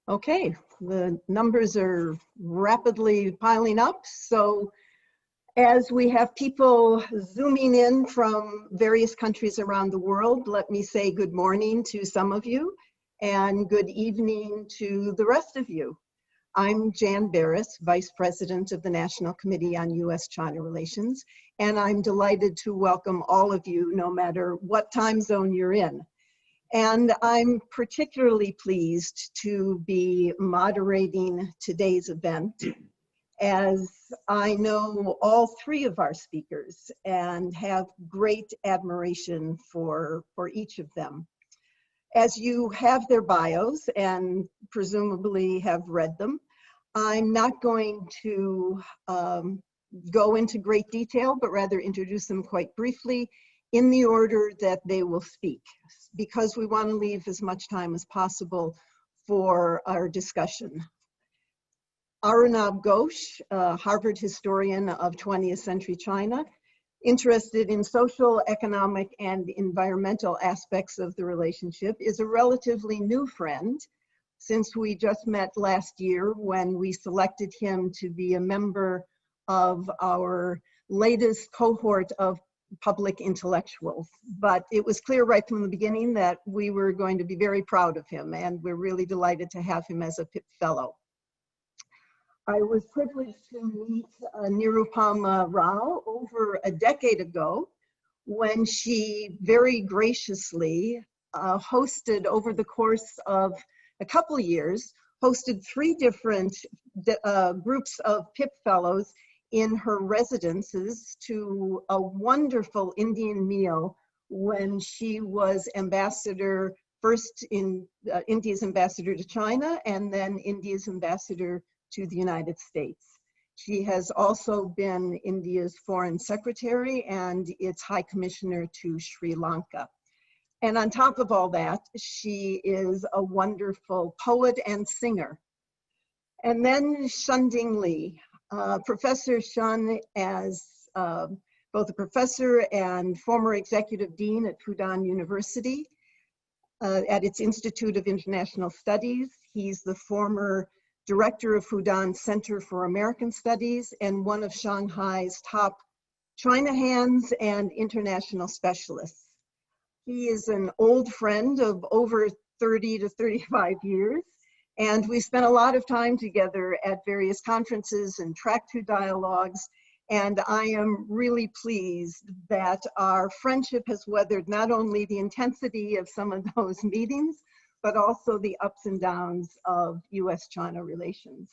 Okay, the numbers are rapidly piling up. So as we have people zooming in from various countries around the world, let me say good morning to some of you and good evening to the rest of you. I'm Jan Berris, Vice President of the National Committee on U.S.-China Relations, and I'm delighted to welcome all of you no matter what time zone you're in. And I'm particularly pleased to be moderating today's event, as I know all three of our speakers and have great admiration for each of them. As you have their bios and presumably have read them, I'm not going to go into great detail, but rather introduce them quite briefly in the order that they will speak, because we want to leave as much time as possible for our discussion. Arunabh Ghosh, a Harvard historian of 20th century China, interested in social, economic, and environmental aspects of the relationship, is a relatively new friend since we just met last year when we selected him to be a member of our latest cohort of public intellectuals. But it was clear right from the beginning that we were going to be very proud of him, and we're really delighted to have him as a PIP Fellow. I was privileged to meet Nirupama Rao over a decade ago when she very graciously hosted, over the course of a couple of years, hosted 3 different groups of PIP Fellows in her residences to a wonderful Indian meal when she was ambassador, first in India's ambassador to China and then India's ambassador to the United States. She has also been India's foreign secretary and its high commissioner to Sri Lanka. And on top of all that, she is a wonderful poet and singer. And then Shunding Li. Professor Shun, as both a professor and former executive dean at Fudan University, at its Institute of International Studies. He's the former director of Fudan Center for American Studies and one of Shanghai's top China hands and international specialists. He is an old friend of over 30 to 35 years, and we spent a lot of time together at various conferences and track 2 dialogues, and I am really pleased that our friendship has weathered not only the intensity of some of those meetings, but also the ups and downs of U.S.-China relations.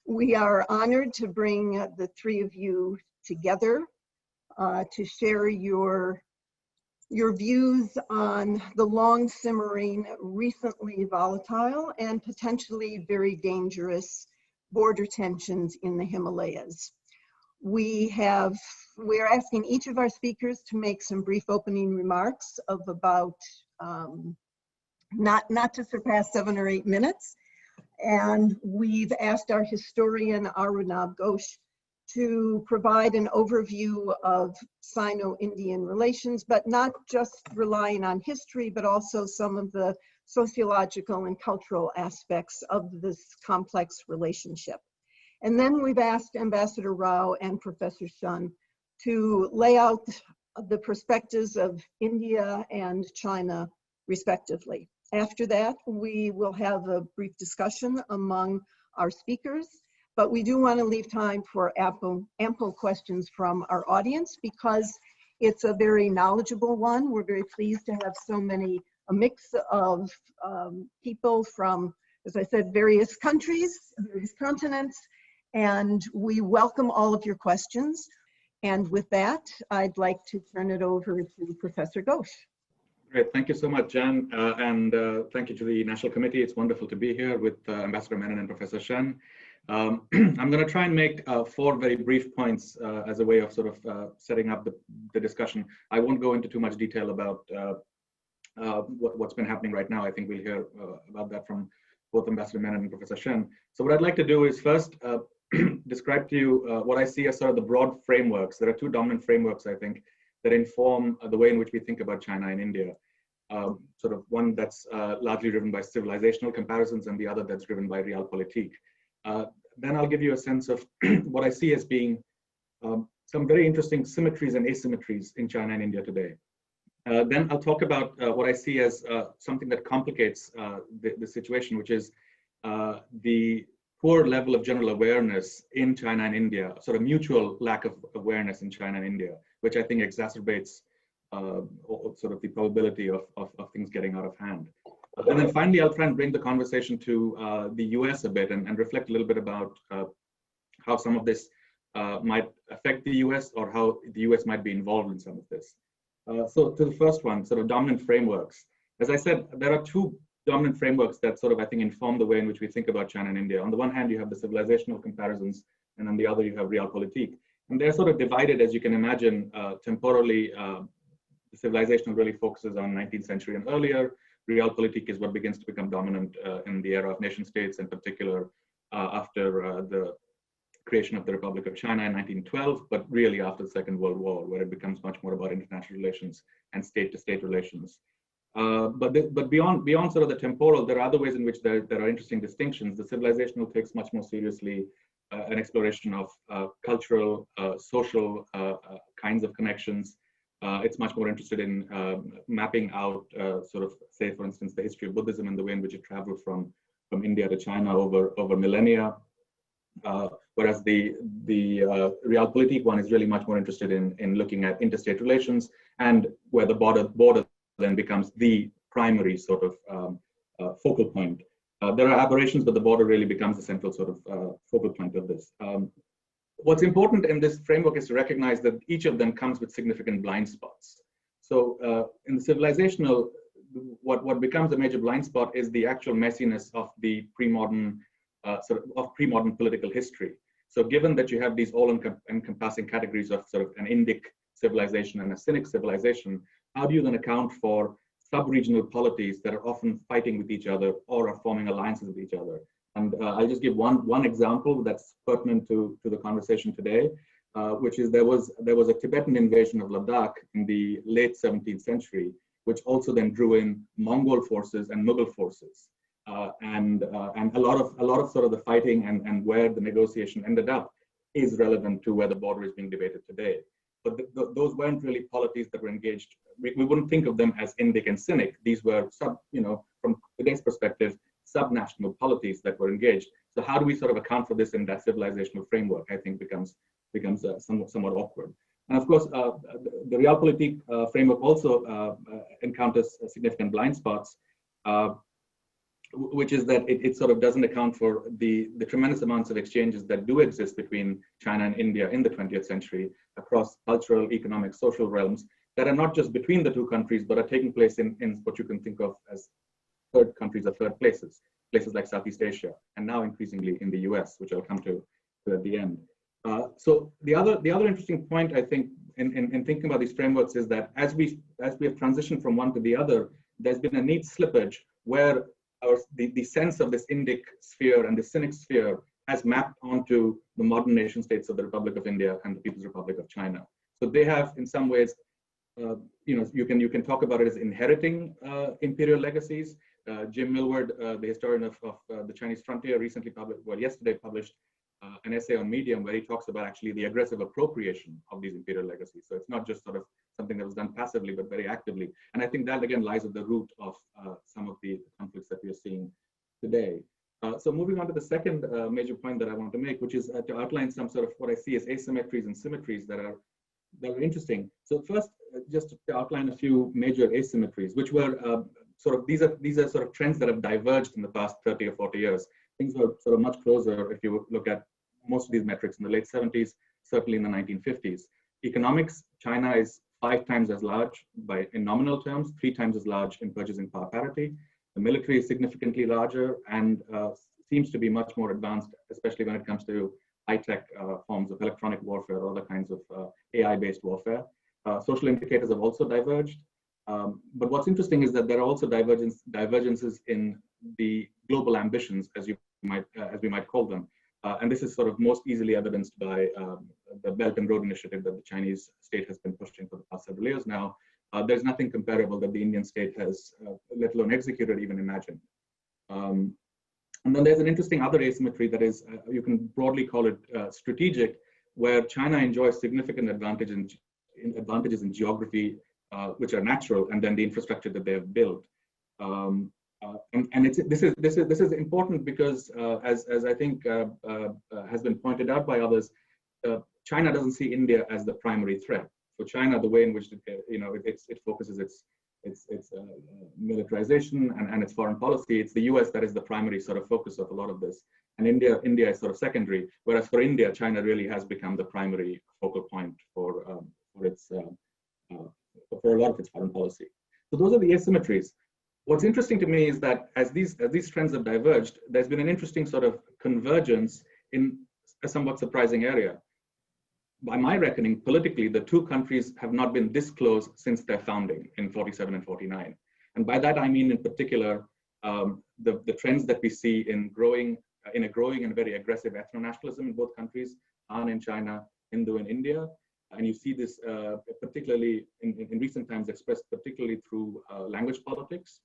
We are honored to bring the 3 of you together to share your views on the long simmering, recently volatile, and potentially very dangerous border tensions in the Himalayas. We are asking each of our speakers to make some brief opening remarks of about not to surpass 7 or 8 minutes. And we've asked our historian, Arunabh Ghosh, to provide an overview of Sino-Indian relations, but not just relying on history, but also some of the sociological and cultural aspects of this complex relationship. And then we've asked Ambassador Rao and Professor Shun to lay out the perspectives of India and China, respectively. After that, we will have a brief discussion among our speakers, but we do want to leave time for ample questions from our audience because it's a very knowledgeable one. We're very pleased to have so many, a mix of people from, as I said, various countries, various continents, and we welcome all of your questions. And with that, I'd like to turn it over to Professor Ghosh. Great, thank you so much, Jan, and thank you to the National Committee. It's wonderful to be here with Ambassador Menon and Professor Shen. I'm going to try and make 4 very brief points as a way of sort of setting up the discussion. I won't go into too much detail about what's been happening right now. I think we'll hear about that from both Ambassador Menon and Professor Shen. So what I'd like to do is first describe to you what I see as sort of the broad frameworks. There are 2 dominant frameworks, I think, that inform the way in which we think about China and India. sort of one that's largely driven by civilizational comparisons and the other that's driven by realpolitik. Then I'll give you a sense of what I see as being some very interesting symmetries and asymmetries in China and India today. Then I'll talk about what I see as something that complicates the situation, which is the poor level of general awareness in China and India, sort of mutual lack of awareness in China and India, which I think exacerbates sort of the probability of things getting out of hand. And then finally, I'll try and bring the conversation to the US a bit and reflect a little bit about how some of this might affect the US or how the US might be involved in some of this. So to the first one, sort of dominant frameworks. As I said, there are two dominant frameworks that sort of, I think, inform the way in which we think about China and India. On the one hand, you have the civilizational comparisons, and on the other, you have realpolitik. And they're sort of divided, as you can imagine, temporally. The civilizational really focuses on 19th century and earlier. Realpolitik is what begins to become dominant in the era of nation states, in particular after the creation of the Republic of China in 1912, but really after the Second World War, where it becomes much more about international relations and state-to-state relations. But beyond sort of the temporal, there are other ways in which there are interesting distinctions. The civilizational takes much more seriously an exploration of cultural, social kinds of connections. It's much more interested in mapping out sort of, say, for instance, the history of Buddhism and the way in which it traveled from India to China over millennia. Whereas the realpolitik one is really much more interested in looking at interstate relations, and where the border then becomes the primary sort of focal point. There are aberrations, but the border really becomes the central sort of focal point of this. What's important in this framework is to recognize that each of them comes with significant blind spots. So in the civilizational, what becomes a major blind spot is the actual messiness of the pre-modern pre-modern political history. So given that you have these all-encompassing categories of sort of an Indic civilization and a Sinic civilization, how do you then account for sub-regional polities that are often fighting with each other or are forming alliances with each other? And I'll just give one example that's pertinent to the conversation today, which is there was a Tibetan invasion of Ladakh in the late 17th century, which also then drew in Mongol forces and Mughal forces. And a lot of sort of the fighting and where the negotiation ended up is relevant to where the border is being debated today. But those weren't really polities that were engaged. We wouldn't think of them as Indic and Sinic. These were from today's perspective, subnational polities that were engaged. So how do we sort of account for this in that civilizational framework? I think becomes somewhat awkward. And of course, the realpolitik framework also encounters significant blind spots, which is that it sort of doesn't account for the tremendous amounts of exchanges that do exist between China and India in the 20th century across cultural, economic, social realms that are not just between the two countries, but are taking place in what you can think of as third countries or third places like Southeast Asia, and now increasingly in the US, which I'll come to at the end. So the other interesting point, I think, in thinking about these frameworks is that as we have transitioned from one to the other, there's been a neat slippage where the sense of this Indic sphere and the Sinic sphere has mapped onto the modern nation states of the Republic of India and the People's Republic of China. So they have, in some ways, you can talk about it as inheriting imperial legacies. Jim Millward, the historian of the Chinese frontier, yesterday published an essay on Medium where he talks about actually the aggressive appropriation of these imperial legacies. So it's not just sort of something that was done passively, but very actively. And I think that again lies at the root of some of the conflicts that we are seeing today. So moving on to the second major point that I want to make, which is to outline some sort of what I see as asymmetries and symmetries that are interesting. So first, just to outline a few major asymmetries, which were these are sort of trends that have diverged in the past 30 or 40 years. Things were sort of much closer if you look at most of these metrics in the late 70s, certainly in the 1950s. Economics, China is 5 times as large in nominal terms, 3 times as large in purchasing power parity. The military is significantly larger and seems to be much more advanced, especially when it comes to high-tech forms of electronic warfare or other kinds of AI-based warfare. Social indicators have also diverged. But what's interesting is that there are also divergences in the global ambitions, as we might call them. And this is sort of most easily evidenced by the Belt and Road Initiative that the Chinese state has been pushing for the past several years now, there's nothing comparable that the Indian state has, let alone executed, even imagined. And then there's an interesting other asymmetry that is, you can broadly call it strategic, where China enjoys significant advantages in geography, which are natural, and then the infrastructure that they have built. This is important because, as I think has been pointed out by others, China doesn't see India as the primary threat. For China, the way in which it focuses its militarization and its foreign policy, it's the US that is the primary sort of focus of a lot of this, and India is sort of secondary. Whereas for India, China really has become the primary focal point for a lot of its foreign policy. So those are the asymmetries. What's interesting to me is that as these trends have diverged, there's been an interesting sort of convergence in a somewhat surprising area. By my reckoning, politically, the two countries have not been this close since their founding in 47 and 49. And by that, I mean, in particular, the trends that we see in a growing and very aggressive ethno-nationalism in both countries, Han in China, Hindu in India. And you see this particularly in recent times expressed particularly through language politics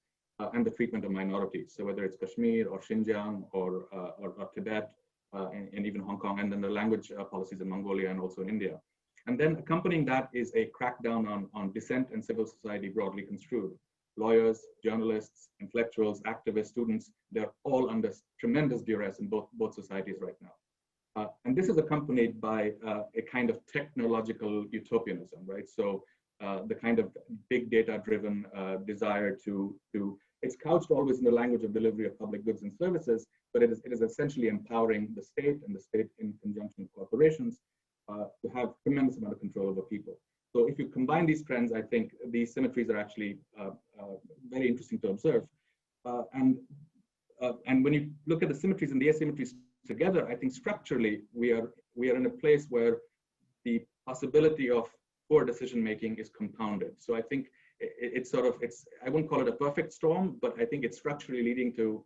and the treatment of minorities. So whether it's Kashmir or Xinjiang or Tibet, and even Hong Kong, and then the language policies in Mongolia and also in India. And then accompanying that is a crackdown on dissent and civil society broadly construed. Lawyers, journalists, intellectuals, activists, students, they're all under tremendous duress in both societies right now. And this is accompanied by a kind of technological utopianism, right? So the kind of big data driven desire to it's couched always in the language of delivery of public goods and services, but it is essentially empowering the state and the state in conjunction with corporations to have tremendous amount of control over people. So if you combine these trends, I think these symmetries are actually very interesting to observe. And when you look at the symmetries and the asymmetries together, I think structurally we are in a place where the possibility of poor decision making is compounded. So I think it's I wouldn't call it a perfect storm, but I think it's structurally leading to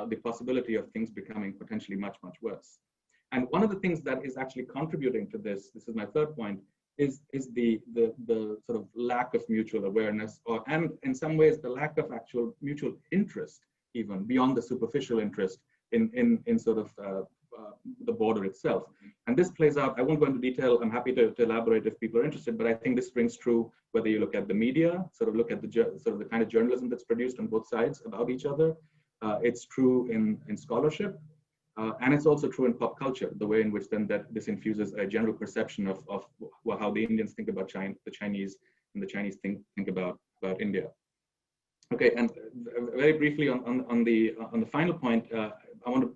the possibility of things becoming potentially much, much worse. And one of the things that is actually contributing to this is my third point, is the sort of lack of mutual awareness, and in some ways the lack of actual mutual interest, even beyond the superficial interest in sort of the border itself. And this plays out, I won't go into detail, I'm happy to elaborate if people are interested, but I think this rings true whether you look at the media, sort of look at the kind of journalism that's produced on both sides about each other. It's true in scholarship, and it's also true in pop culture, the way in which then this infuses a general perception of how the Indians think about the Chinese, and the Chinese think about India. Okay, and very briefly on the final point, I want to,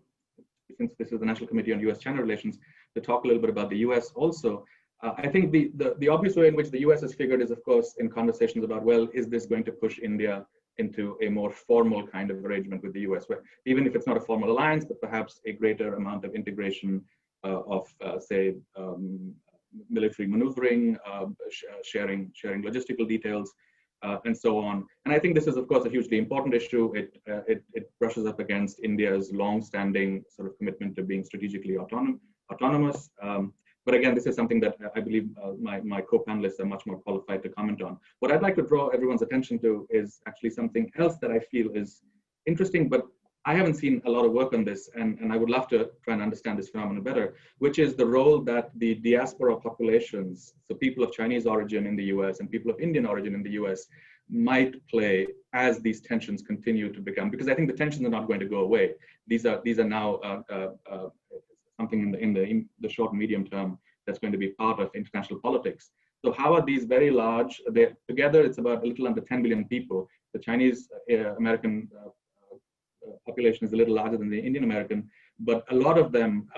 since this is the National Committee on US-China Relations, to talk a little bit about the US also. I think the obvious way in which the US has figured is, of course, in conversations about, well, is this going to push India into a more formal kind of arrangement with the US, where even if it's not a formal alliance, but perhaps a greater amount of integration of, say, military maneuvering, sharing logistical details, and so on. And I think this is, of course, a hugely important issue. It brushes up against India's long-standing sort of commitment to being strategically autonomous. But again, this is something that I believe my co-panelists are much more qualified to comment on. What I'd like to draw everyone's attention to is actually something else that I feel is interesting, but I haven't seen a lot of work on this, and I would love to try and understand this phenomenon better, which is the role that the diaspora populations, so people of Chinese origin in the US and people of Indian origin in the US, might play as these tensions continue to become, because I think the tensions are not going to go away. These are now something in the short and medium term that's going to be part of international politics. So how are these very large, together it's about a little under 10 million people. The Chinese American population is a little larger than the Indian American, but a lot of them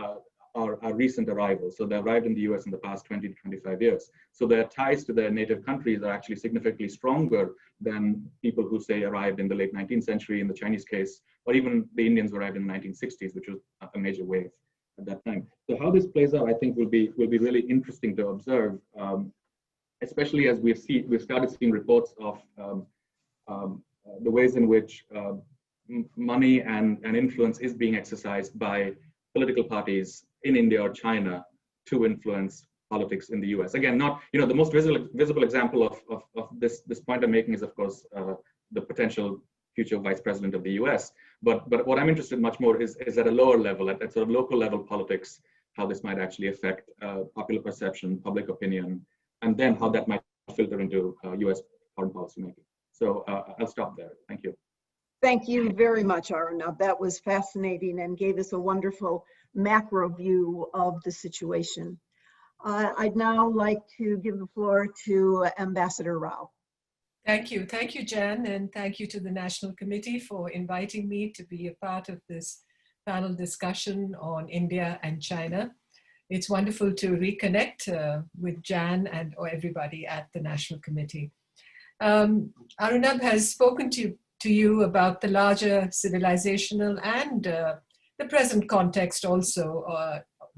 are recent arrivals. So they arrived in the US in the past 20 to 25 years. So their ties to their native countries are actually significantly stronger than people who, say, arrived in the late 19th century in the Chinese case, or even the Indians who arrived in the 1960s, which was a major wave at that time. So how this plays out, I think, will be really interesting to observe, especially as we've started seeing reports of the ways in which money and influence is being exercised by political parties in India or China to influence politics in the US. Again, not, the most visible example of this point I'm making is, of course, the potential future vice president of the US. But what I'm interested in much more is at a lower level, at sort of local level politics, how this might actually affect popular perception, public opinion, and then how that might filter into US foreign policy making. So I'll stop there. Thank you. Thank you very much, Arunabh. That was fascinating and gave us a wonderful macro view of the situation. I'd now like to give the floor to Ambassador Rao. Thank you, Jan, and thank you to the National Committee for inviting me to be a part of this panel discussion on India and China. It's wonderful to reconnect with Jan and everybody at the National Committee. Arunabh has spoken to you about the larger civilizational and the present context also,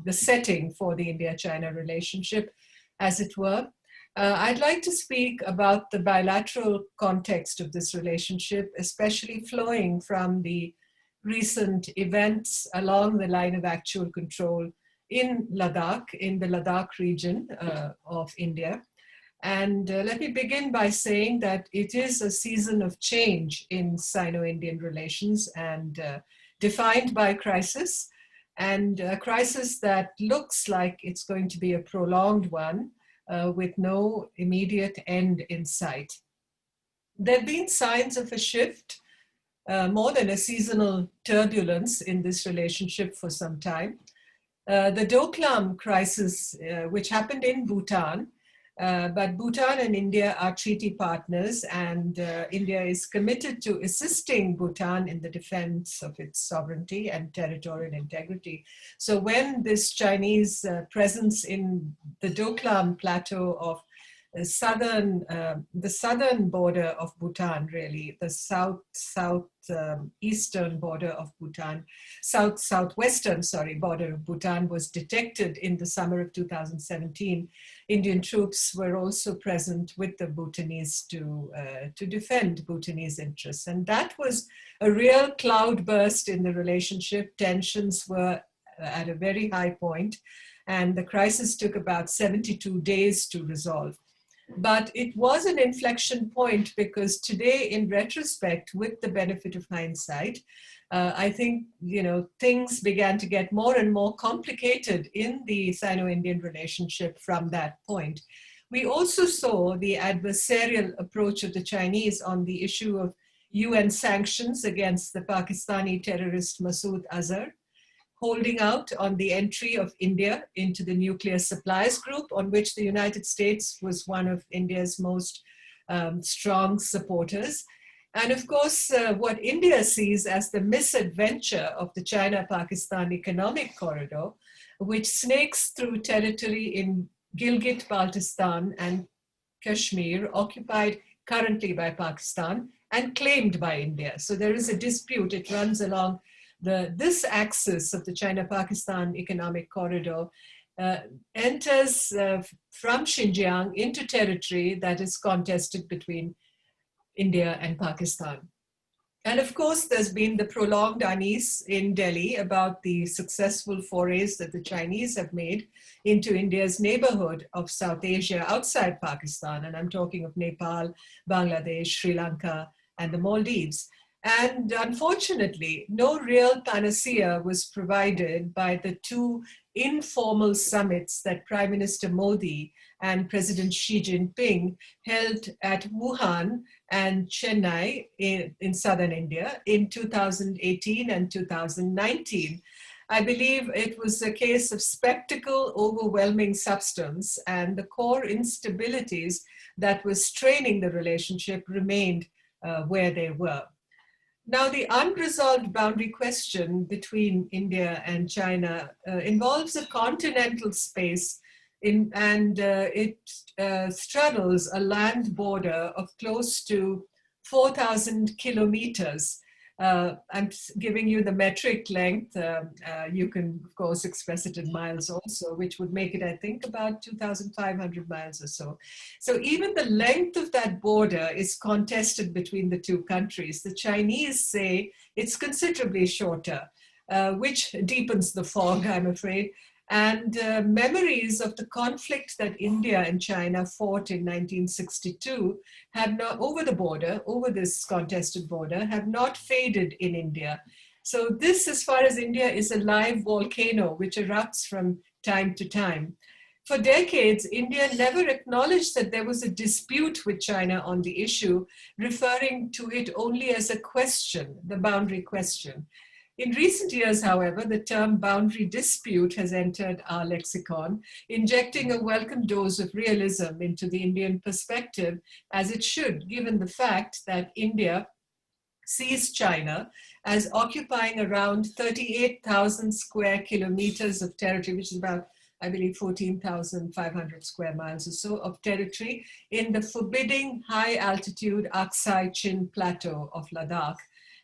the setting for the India-China relationship, as it were. I'd like to speak about the bilateral context of this relationship, especially flowing from the recent events along the line of actual control in Ladakh, in the Ladakh region of India. And let me begin by saying that it is a season of change in Sino-Indian relations and defined by crisis, and a crisis that looks like it's going to be a prolonged one with no immediate end in sight. There have been signs of a shift, more than a seasonal turbulence in this relationship for some time. The Doklam crisis, which happened in Bhutan, but Bhutan and India are treaty partners, and India is committed to assisting Bhutan in the defense of its sovereignty and territorial integrity. So when this Chinese presence in the Doklam plateau of the southern border of Bhutan, really, the southeastern border of Bhutan, southwestern border of Bhutan was detected in the summer of 2017. Indian troops were also present with the Bhutanese to defend Bhutanese interests. And that was a real cloudburst in the relationship. Tensions were at a very high point, and the crisis took about 72 days to resolve. But it was an inflection point because today, in retrospect, with the benefit of hindsight, I think, things began to get more and more complicated in the Sino-Indian relationship from that point. We also saw the adversarial approach of the Chinese on the issue of UN sanctions against the Pakistani terrorist Masood Azhar, holding out on the entry of India into the nuclear supplies group, on which the United States was one of India's most strong supporters. And of course, what India sees as the misadventure of the China-Pakistan economic corridor, which snakes through territory in Gilgit-Baltistan and Kashmir, occupied currently by Pakistan and claimed by India. So there is a dispute. It runs along this axis of the China-Pakistan economic corridor, enters from Xinjiang into territory that is contested between India and Pakistan. And of course, there's been the prolonged unease in Delhi about the successful forays that the Chinese have made into India's neighborhood of South Asia outside Pakistan. And I'm talking of Nepal, Bangladesh, Sri Lanka, and the Maldives. And unfortunately, no real panacea was provided by the two informal summits that Prime Minister Modi and President Xi Jinping held at Wuhan and Chennai in southern India in 2018 and 2019. I believe it was a case of spectacle overwhelming substance, and the core instabilities that were straining the relationship remained where they were. Now, the unresolved boundary question between India and China involves a continental space and it straddles a land border of close to 4,000 kilometers. I'm giving you the metric length. You can, of course, express it in miles also, which would make it, I think, about 2,500 miles or so. So even the length of that border is contested between the two countries. The Chinese say it's considerably shorter, which deepens the fog, I'm afraid. And memories of the conflict that India and China fought in 1962 have not, over the border, over this contested border, have not faded in India. So this, as far as India, is a live volcano which erupts from time to time. For decades, India never acknowledged that there was a dispute with China on the issue, referring to it only as a question, the boundary question. In recent years, however, the term boundary dispute has entered our lexicon, injecting a welcome dose of realism into the Indian perspective, as it should, given the fact that India sees China as occupying around 38,000 square kilometers of territory, which is about, I believe, 14,500 square miles or so of territory in the forbidding high altitude Aksai Chin Plateau of Ladakh.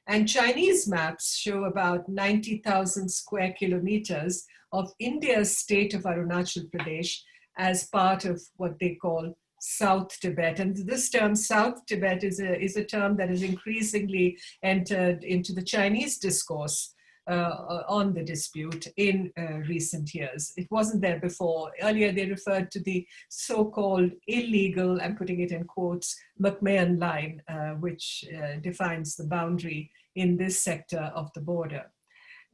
And Chinese maps show about 90,000 square kilometers of India's state of Arunachal Pradesh as part of what they call South Tibet. And this term South Tibet is a term that has increasingly entered into the Chinese discourse on the dispute in recent years. It wasn't there before. Earlier, they referred to the so-called illegal, I'm putting it in quotes, McMahon line, which defines the boundary in this sector of the border.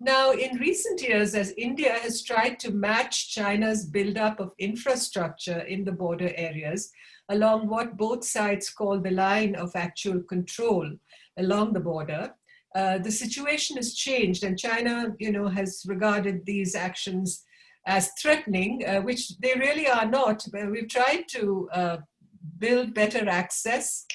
Now, in recent years, as India has tried to match China's buildup of infrastructure in the border areas along what both sides call the line of actual control along the border, the situation has changed, and China, has regarded these actions as threatening, which they really are not. We've tried to build better access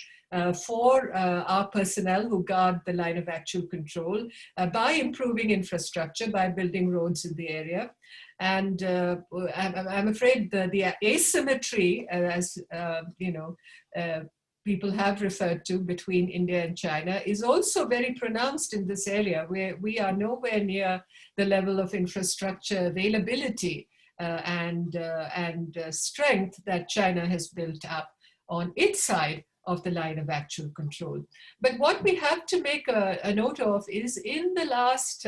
for our personnel who guard the line of actual control by improving infrastructure, by building roads in the area. And I'm afraid the asymmetry, as people have referred to between India and China, is also very pronounced in this area, where we are nowhere near the level of infrastructure availability and strength that China has built up on its side of the line of actual control. But what we have to make a note of is, in the last,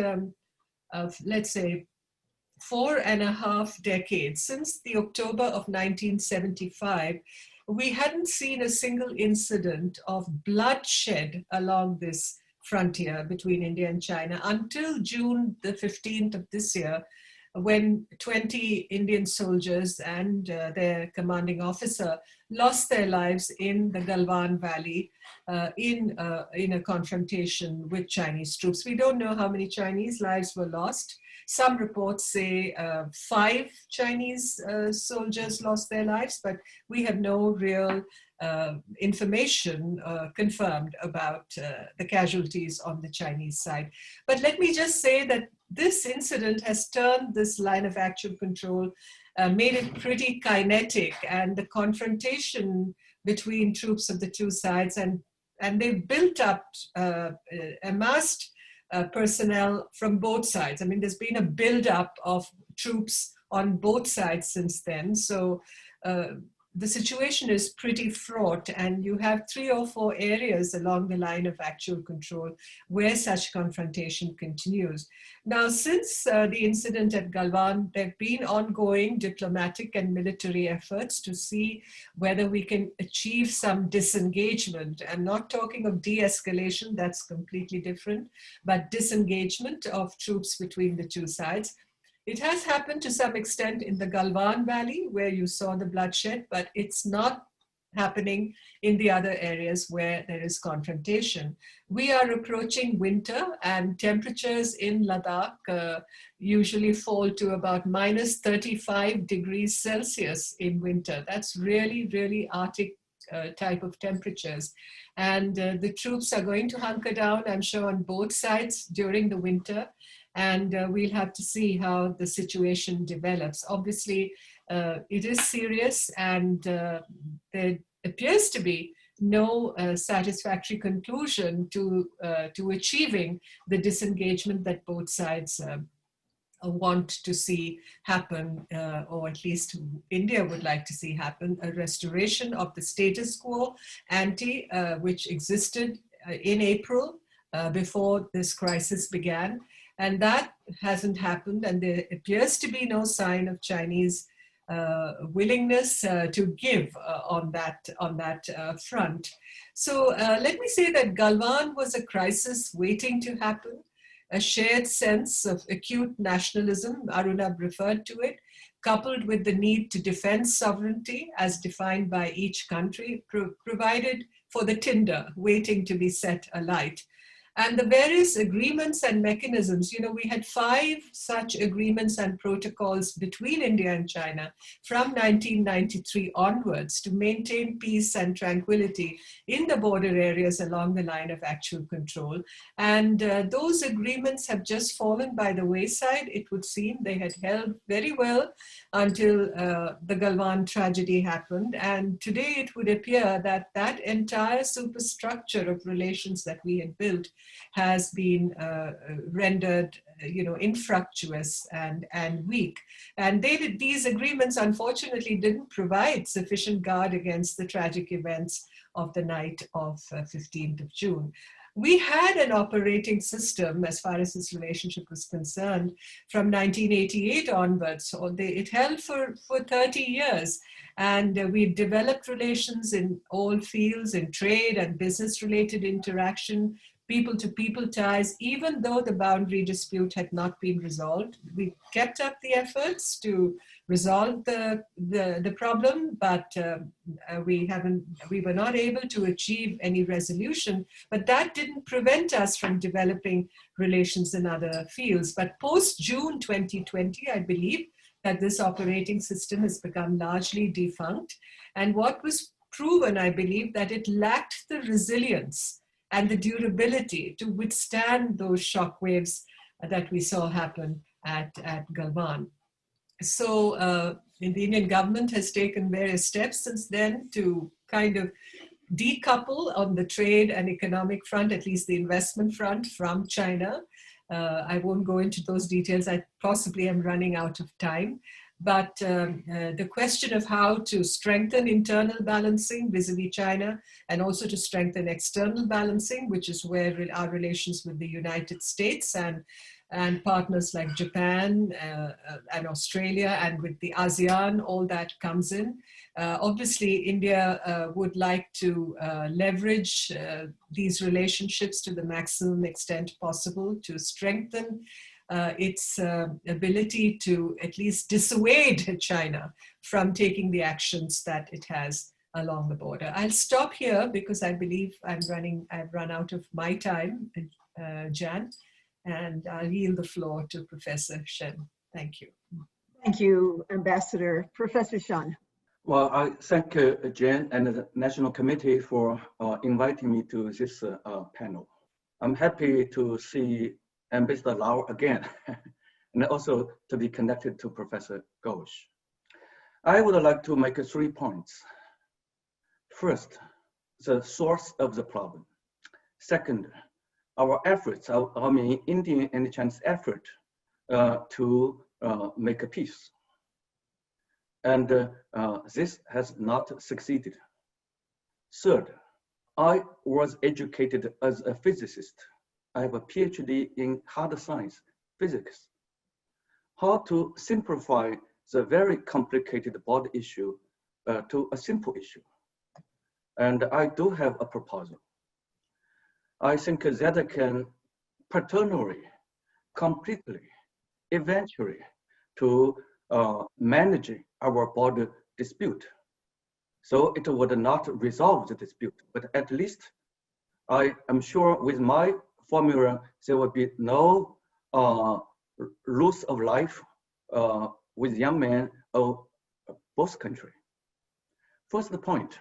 let's say, 4.5 decades, since the October of 1975, we hadn't seen a single incident of bloodshed along this frontier between India and China until June the 15th of this year, when 20 Indian soldiers and their commanding officer lost their lives in the Galwan Valley in a confrontation with Chinese troops. We don't know how many Chinese lives were lost. Some reports say 5 Chinese soldiers lost their lives, but we have no real information confirmed about the casualties on the Chinese side. But let me just say that this incident has turned this line of actual control, made it pretty kinetic, and the confrontation between troops of the two sides, and they've built up, amassed personnel from both sides. I mean, there's been a buildup of troops on both sides since then. So the situation is pretty fraught, and you have 3 or 4 areas along the line of actual control where such confrontation continues. Now, since the incident at Galwan, there have been ongoing diplomatic and military efforts to see whether we can achieve some disengagement. I'm not talking of de-escalation, that's completely different, but disengagement of troops between the two sides. It has happened to some extent in the Galwan Valley, where you saw the bloodshed, but it's not happening in the other areas where there is confrontation. We are approaching winter, and temperatures in Ladakh usually fall to about minus 35 degrees Celsius in winter. That's really, really Arctic type of temperatures. And the troops are going to hunker down, I'm sure, on both sides during the winter. And we'll have to see how the situation develops. Obviously, it is serious, and there appears to be no satisfactory conclusion to achieving the disengagement that both sides want to see happen, or at least India would like to see happen, a restoration of the status quo ante, which existed in April before this crisis began. And that hasn't happened, and there appears to be no sign of Chinese willingness to give on that front. So let me say that Galwan was a crisis waiting to happen, a shared sense of acute nationalism, Arunabh referred to it, coupled with the need to defend sovereignty as defined by each country, provided for the tinder waiting to be set alight. And the various agreements and mechanisms, we had 5 such agreements and protocols between India and China from 1993 onwards to maintain peace and tranquility in the border areas along the line of actual control. And those agreements have just fallen by the wayside, it would seem. They had held very well until the Galwan tragedy happened. And today it would appear that that entire superstructure of relations that we had built has been rendered, infructuous and weak. And these agreements, unfortunately, didn't provide sufficient guard against the tragic events of the night of 15th of June. We had an operating system as far as this relationship was concerned from 1988 onwards. So it held for 30 years. And we developed relations in all fields, in trade and business-related interaction, people-to-people ties, even though the boundary dispute had not been resolved. We kept up the efforts to resolve the problem, but we were not able to achieve any resolution. But that didn't prevent us from developing relations in other fields. But post-June 2020, I believe that this operating system has become largely defunct. And what was proven, I believe, that it lacked the resilience and the durability to withstand those shock waves that we saw happen at Galwan. So the Indian government has taken various steps since then to kind of decouple on the trade and economic front, at least the investment front, from China. I won't go into those details. I possibly am running out of time. But the question of how to strengthen internal balancing vis-a-vis China and also to strengthen external balancing, which is where our relations with the United States and partners like Japan and Australia and with the ASEAN, all that comes in. Obviously, India would like to leverage these relationships to the maximum extent possible to strengthen its ability to at least dissuade China from taking the actions that it has along the border. I'll stop here because I believe I've run out of my time, Jan, and I'll yield the floor to Professor Shen. Thank you. Thank you, Ambassador. Professor Shen. Well, I thank Jan and the National Committee for inviting me to this panel. I'm happy to see Ambassador Rao again, and also to be connected to Professor Ghosh. I would like to make 3 points. First, the source of the problem. Second, our efforts, Indian and Chinese effort to make a peace. And this has not succeeded. Third, I was educated as a physicist. I have a PhD in hard science, physics. How to simplify the very complicated border issue to a simple issue. And I do have a proposal. I think that can paternally, completely, eventually to manage our border dispute. So it would not resolve the dispute, but at least I am sure with my formula, there will be no loss of life with young men of both countries. First point,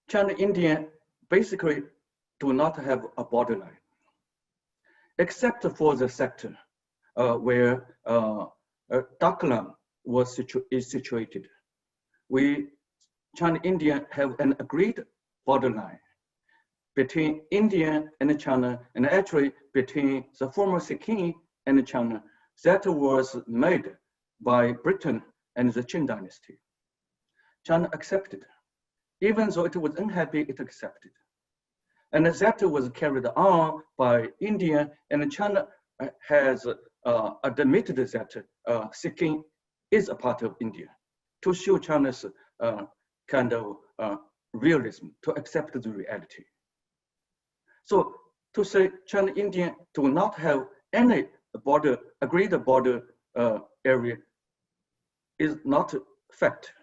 China and India basically do not have a borderline, except for the sector where Daklam is situated. China and India have an agreed borderline between India and China, and actually between the former Sikkim and China, that was made by Britain and the Qing dynasty. China accepted. Even though it was unhappy, it accepted. And that was carried on by India, and China has admitted that Sikkim is a part of India to show China's kind of realism, to accept the reality. So to say China, India do not have any border, agreed border area is not fact.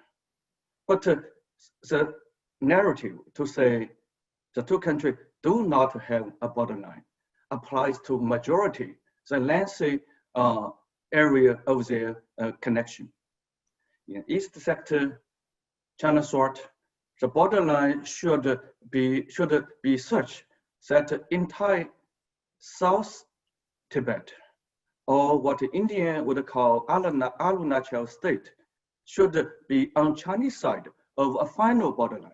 But the narrative to say the two countries do not have a borderline applies to majority, the lengthy area of their connection. In East sector, China thought the borderline should be such that entire South Tibet, or what India would call Arunachal state, should be on Chinese side of a final borderline.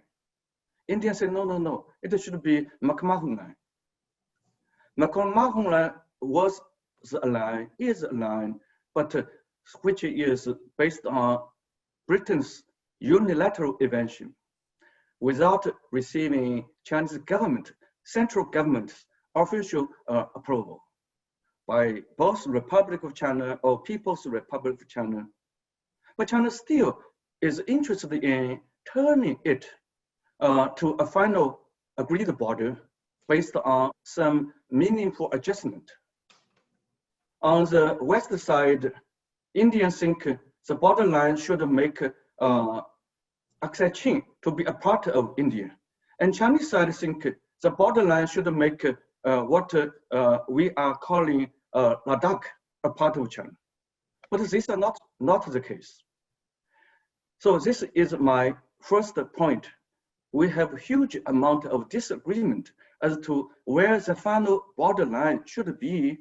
India said, no, no, no, it should be McMahon line. McMahon line was a line, is a line, but which is based on Britain's unilateral intervention without receiving Chinese government, central government's official approval by both Republic of China or People's Republic of China. But China still is interested in turning it to a final agreed border based on some meaningful adjustment. On the west side, Indians think the borderline should make Aksai to be a part of India. And Chinese side think the borderline should make what we are calling Ladakh a part of China. But these are not the case. So this is my first point. We have a huge amount of disagreement as to where the final borderline should be.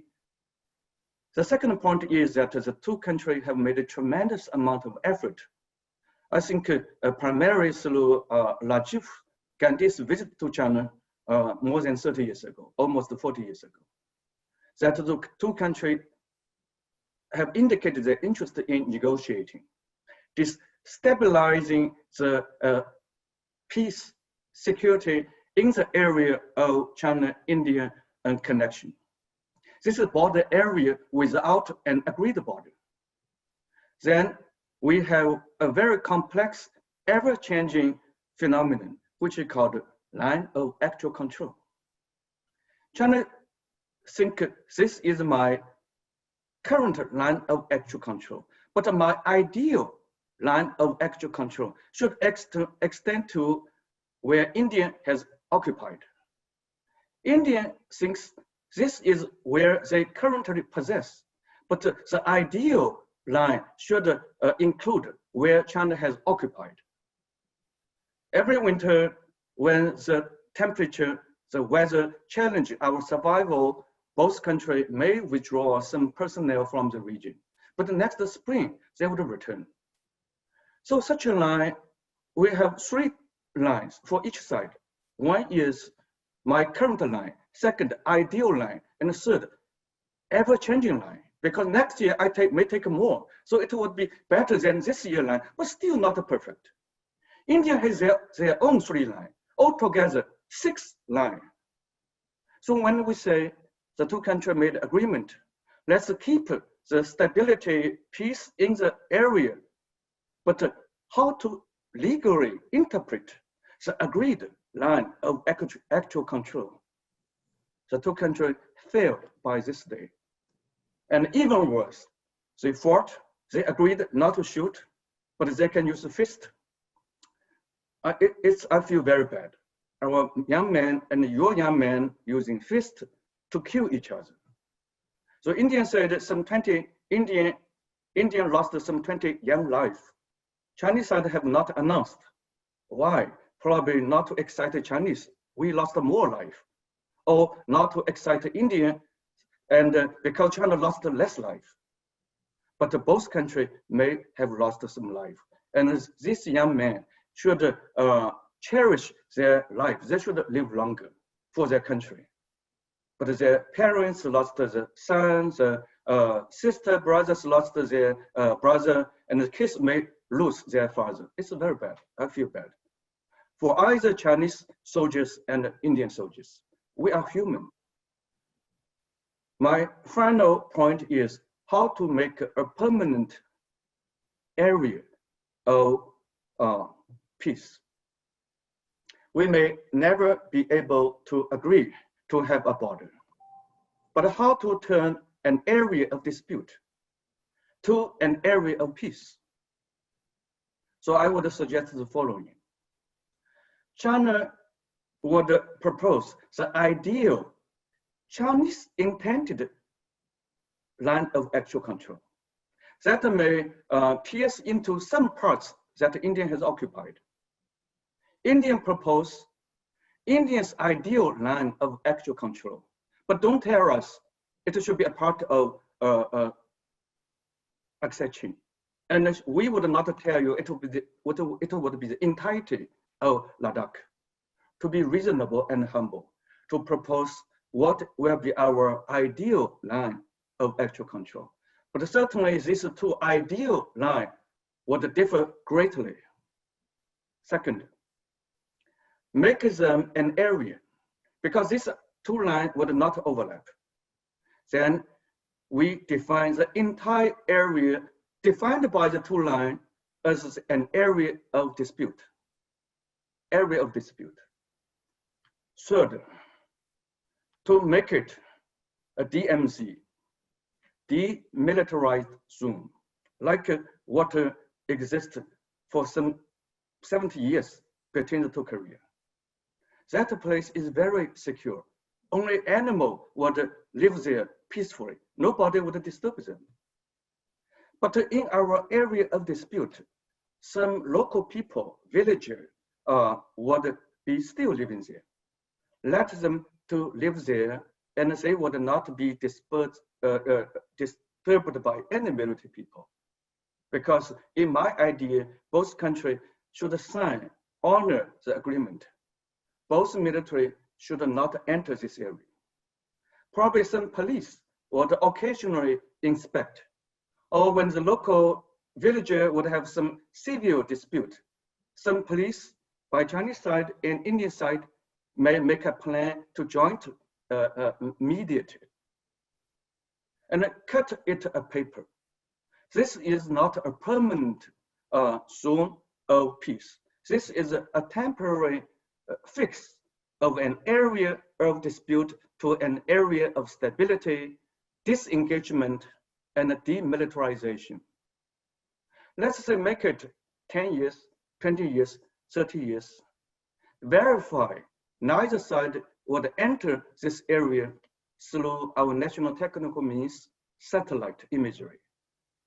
The second point is that the two countries have made a tremendous amount of effort. I think primarily through Rajiv Gandhi's visit to China more than 30 years ago, almost 40 years ago, that the two countries have indicated their interest in negotiating, this stabilizing the peace, security in the area of China-India connection. This is border area without an agreed border. Then we have a very complex, ever-changing phenomenon, which is called line of actual control. China think this is my current line of actual control, but my ideal line of actual control should extend to where India has occupied. India thinks this is where they currently possess, but the ideal line should include where China has occupied. Every winter, when the temperature, the weather challenge our survival, both countries may withdraw some personnel from the region, but the next spring, they would return. So such a line, we have three lines for each side. One is my current line, second, ideal line, and third, ever-changing line. Because next year I may take more, so it would be better than this year line, but still not perfect. India has their own three lines, altogether 6 lines. So when we say the two countries made agreement, let's keep the stability, peace in the area, but how to legally interpret the agreed line of actual control. The two countries failed by this day. And even worse, they fought, they agreed not to shoot, but they can use a fist. I feel very bad. Our young men and your young men using fist to kill each other. So India said some 20, Indian lost some 20 young lives. Chinese side have not announced. Why? Probably not to excite the Chinese. We lost more life. Or not to excite India, and because China lost less life. But both countries may have lost some life. And these young men should cherish their life. They should live longer for their country. But their parents lost their sons, sister, brothers lost their brother, and the kids may lose their father. It's very bad. I feel bad. for either Chinese soldiers and Indian soldiers. We are human. My final point is how to make a permanent area of peace. We may never be able to agree to have a border, but how to turn an area of dispute to an area of peace. So I would suggest the following. China would propose the ideal Chinese intended line of actual control that may pierce into some parts that India has occupied. Indian propose India's ideal line of actual control, but don't tell us it should be a part of accession. And we would not tell you it would be the entirety of Ladakh. To be reasonable and humble, to propose what will be our ideal line of actual control. But certainly these two ideal lines would differ greatly. Second, make them an area, because these two lines would not overlap. Then we define the entire area defined by the two lines as an area of dispute. Area of dispute. Third, to make it a DMZ, demilitarized zone, like what exists for some 70 years between the two Koreas. That place is very secure. Only animal would live there peacefully. Nobody would disturb them. But in our area of dispute, some local people, villagers, would be still living there. Let them to live there, and they would not be disturbed by any military people. Because in my idea, both countries should sign, honor the agreement. Both military should not enter this area. Probably some police would occasionally inspect, or when the local villager would have some civil dispute, some police by Chinese side and Indian side may make a plan to joint mediate and cut it a paper. This is not a permanent zone of peace. This is a temporary fix of an area of dispute to an area of stability, disengagement, and demilitarization. Let's say make it 10 years, 20 years, 30 years. Verify neither side would enter this area through our national technical means, satellite imagery.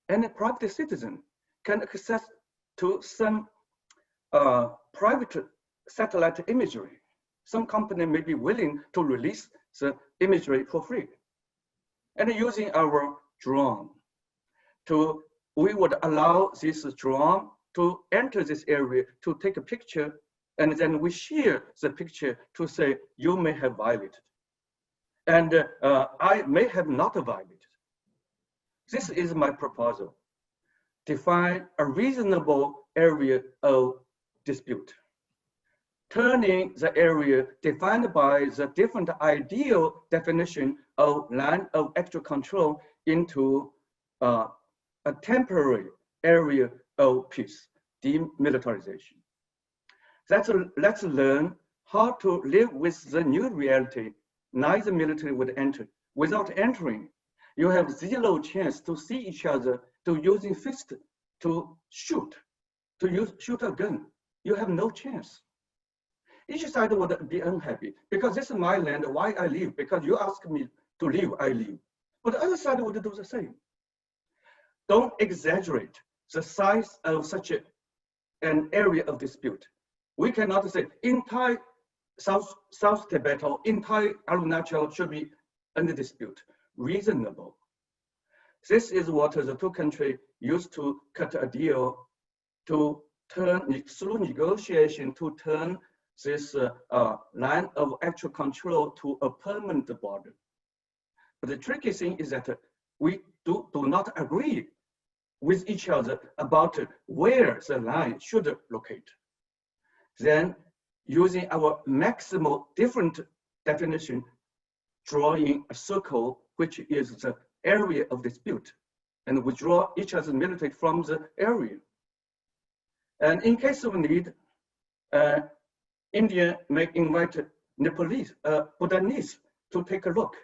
Any private citizen can access to some private satellite imagery. Some company may be willing to release the imagery for free. And using our drone, we would allow this drone to enter this area to take a picture, and then we share the picture to say, you may have violated. And I may have not violated. This is my proposal. Define a reasonable area of dispute. Turning the area defined by the different ideal definition of line of actual control into a temporary area of peace, demilitarization. Let's learn how to live with the new reality. Neither military would enter. Without entering, you have zero chance to see each other, to using fist to shoot, shoot a gun. You have no chance. Each side would be unhappy because this is my land, why I leave? Because you ask me to leave, I leave. But the other side would do the same. Don't exaggerate the size of such an area of dispute. We cannot say entire South Tibet or entire Arunachal should be under dispute. Reasonable. This is what the two countries used to cut a deal to turn, through negotiation, to turn this line of actual control to a permanent border. But the tricky thing is that we do not agree with each other about where the line should locate. Then using our maximal different definition, drawing a circle, which is the area of dispute, and withdraw each other's military from the area. And in case of need, India may invite Nepalese, Bhutanese to take a look.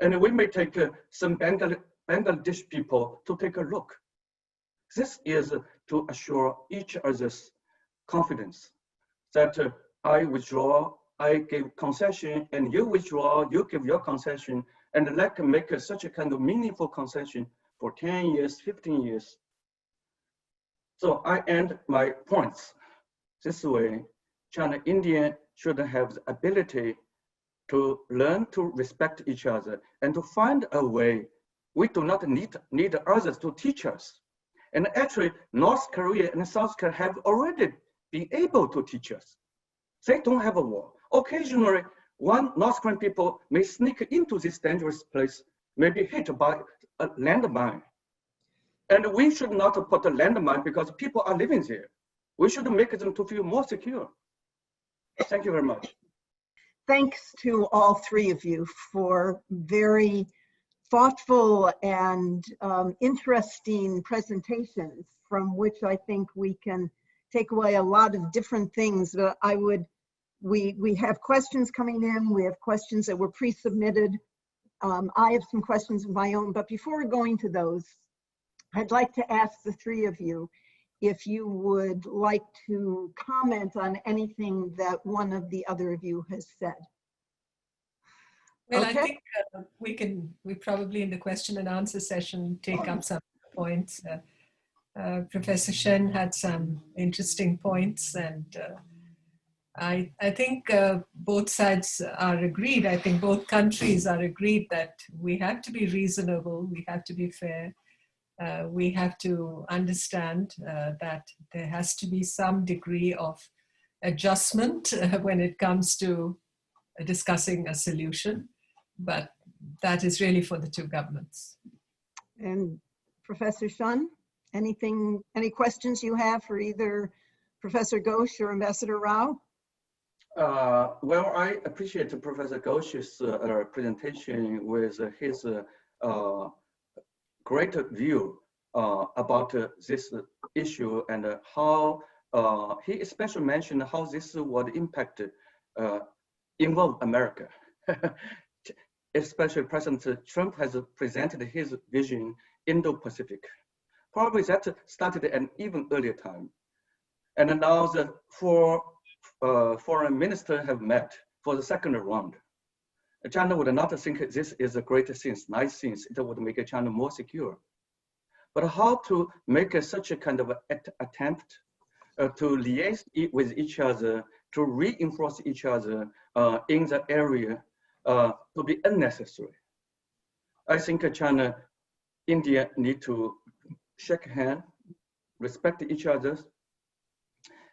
And we may take some Bangladesh people to take a look. This is to assure each other's confidence that I withdraw, I give concession, and you withdraw, you give your concession, and let make such a kind of meaningful concession for 10 years, 15 years. So I end my points. This way, China, India should have the ability to learn to respect each other and to find a way. We do not need others to teach us. And actually, North Korea and South Korea have already been able to teach us. They don't have a war. Occasionally, one North Korean people may sneak into this dangerous place, may be hit by a landmine. And we should not put a landmine because people are living there. We should make them to feel more secure. Thank you very much. Thanks to all three of you for very thoughtful and interesting presentations from which I think we can take away a lot of different things. But we have questions coming in, we have questions that were pre-submitted. I have some questions of my own, but before going to those, I'd like to ask the three of you if you would like to comment on anything that one of the other of you has said. Well, Okay. I think we probably in the question and answer session take up some points. Professor Shen had some interesting points, and I think both sides are agreed. I think both countries are agreed that we have to be reasonable, we have to be fair, we have to understand that there has to be some degree of adjustment when it comes to discussing a solution, but that is really for the two governments. And Professor Shun, any questions you have for either Professor Ghosh or Ambassador Rao? Well, I appreciate Professor Ghosh's presentation with his great view about this issue and how he especially mentioned how this would impact involve America. Especially President Trump has presented his vision Indo-Pacific. Probably that started at an even earlier time. And now the four foreign ministers have met for the second round. China would not think this is a great thing, nice thing, it would make China more secure. But how to make such a kind of attempt to liaise with each other, to reinforce each other in the area to be unnecessary. I think China, India need to shake hands, respect each other,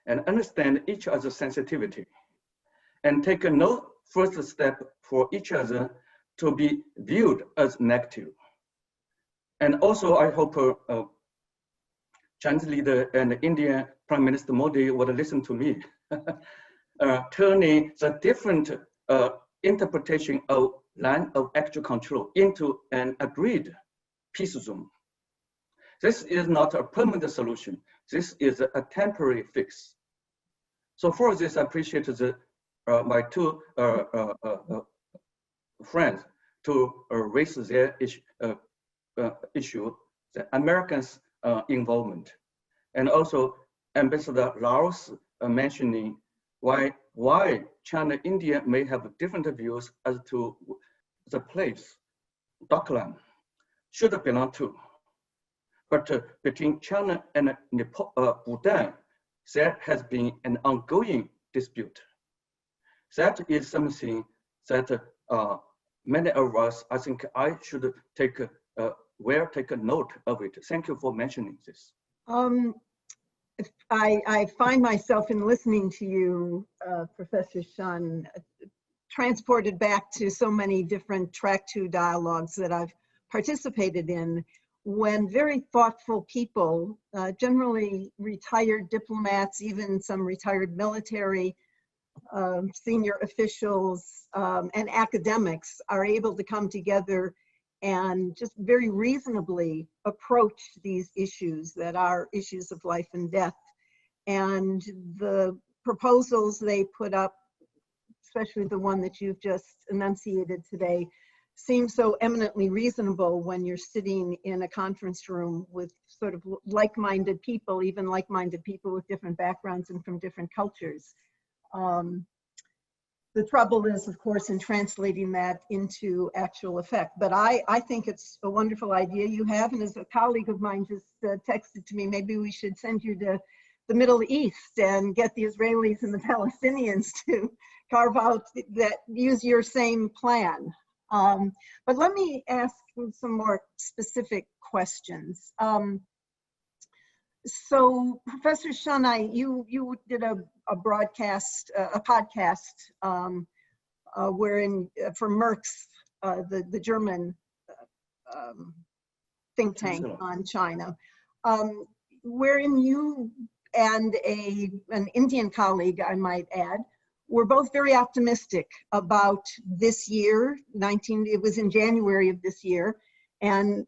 and understand each other's sensitivity, and take no first step for each other to be viewed as negative. And also, I hope Chinese leader and Indian Prime Minister Modi would listen to me, turning the different interpretation of line of actual control into an agreed peace zone. This is not a permanent solution. This is a temporary fix. So for this, I appreciate my two friends to raise their issue, the Americans' involvement, and also Ambassador Rao's mentioning why China, India may have different views as to the place Doklam should belong to. But between China and Bhutan, there has been an ongoing dispute. That is something that many of us, I think I should take a note of it. Thank you for mentioning this. I find myself in listening to you, Professor Shun, transported back to so many different Track 2 dialogues that I've participated in, when very thoughtful people, generally retired diplomats, even some retired military, senior officials and academics are able to come together and just very reasonably approach these issues that are issues of life and death. And the proposals they put up, especially the one that you've just enunciated today, seem so eminently reasonable when you're sitting in a conference room with sort of like-minded people, even like-minded people with different backgrounds and from different cultures. The trouble is, of course, in translating that into actual effect. But I think it's a wonderful idea you have. And as a colleague of mine just texted to me, maybe we should send you to the Middle East and get the Israelis and the Palestinians to carve out that, use your same plan. But let me ask some more specific questions. So, Professor Shanghai, you did a broadcast, a podcast, wherein for Merck's, the German think tank on China, wherein you and an Indian colleague, I might add, were both very optimistic about this year. It was in January of this year. And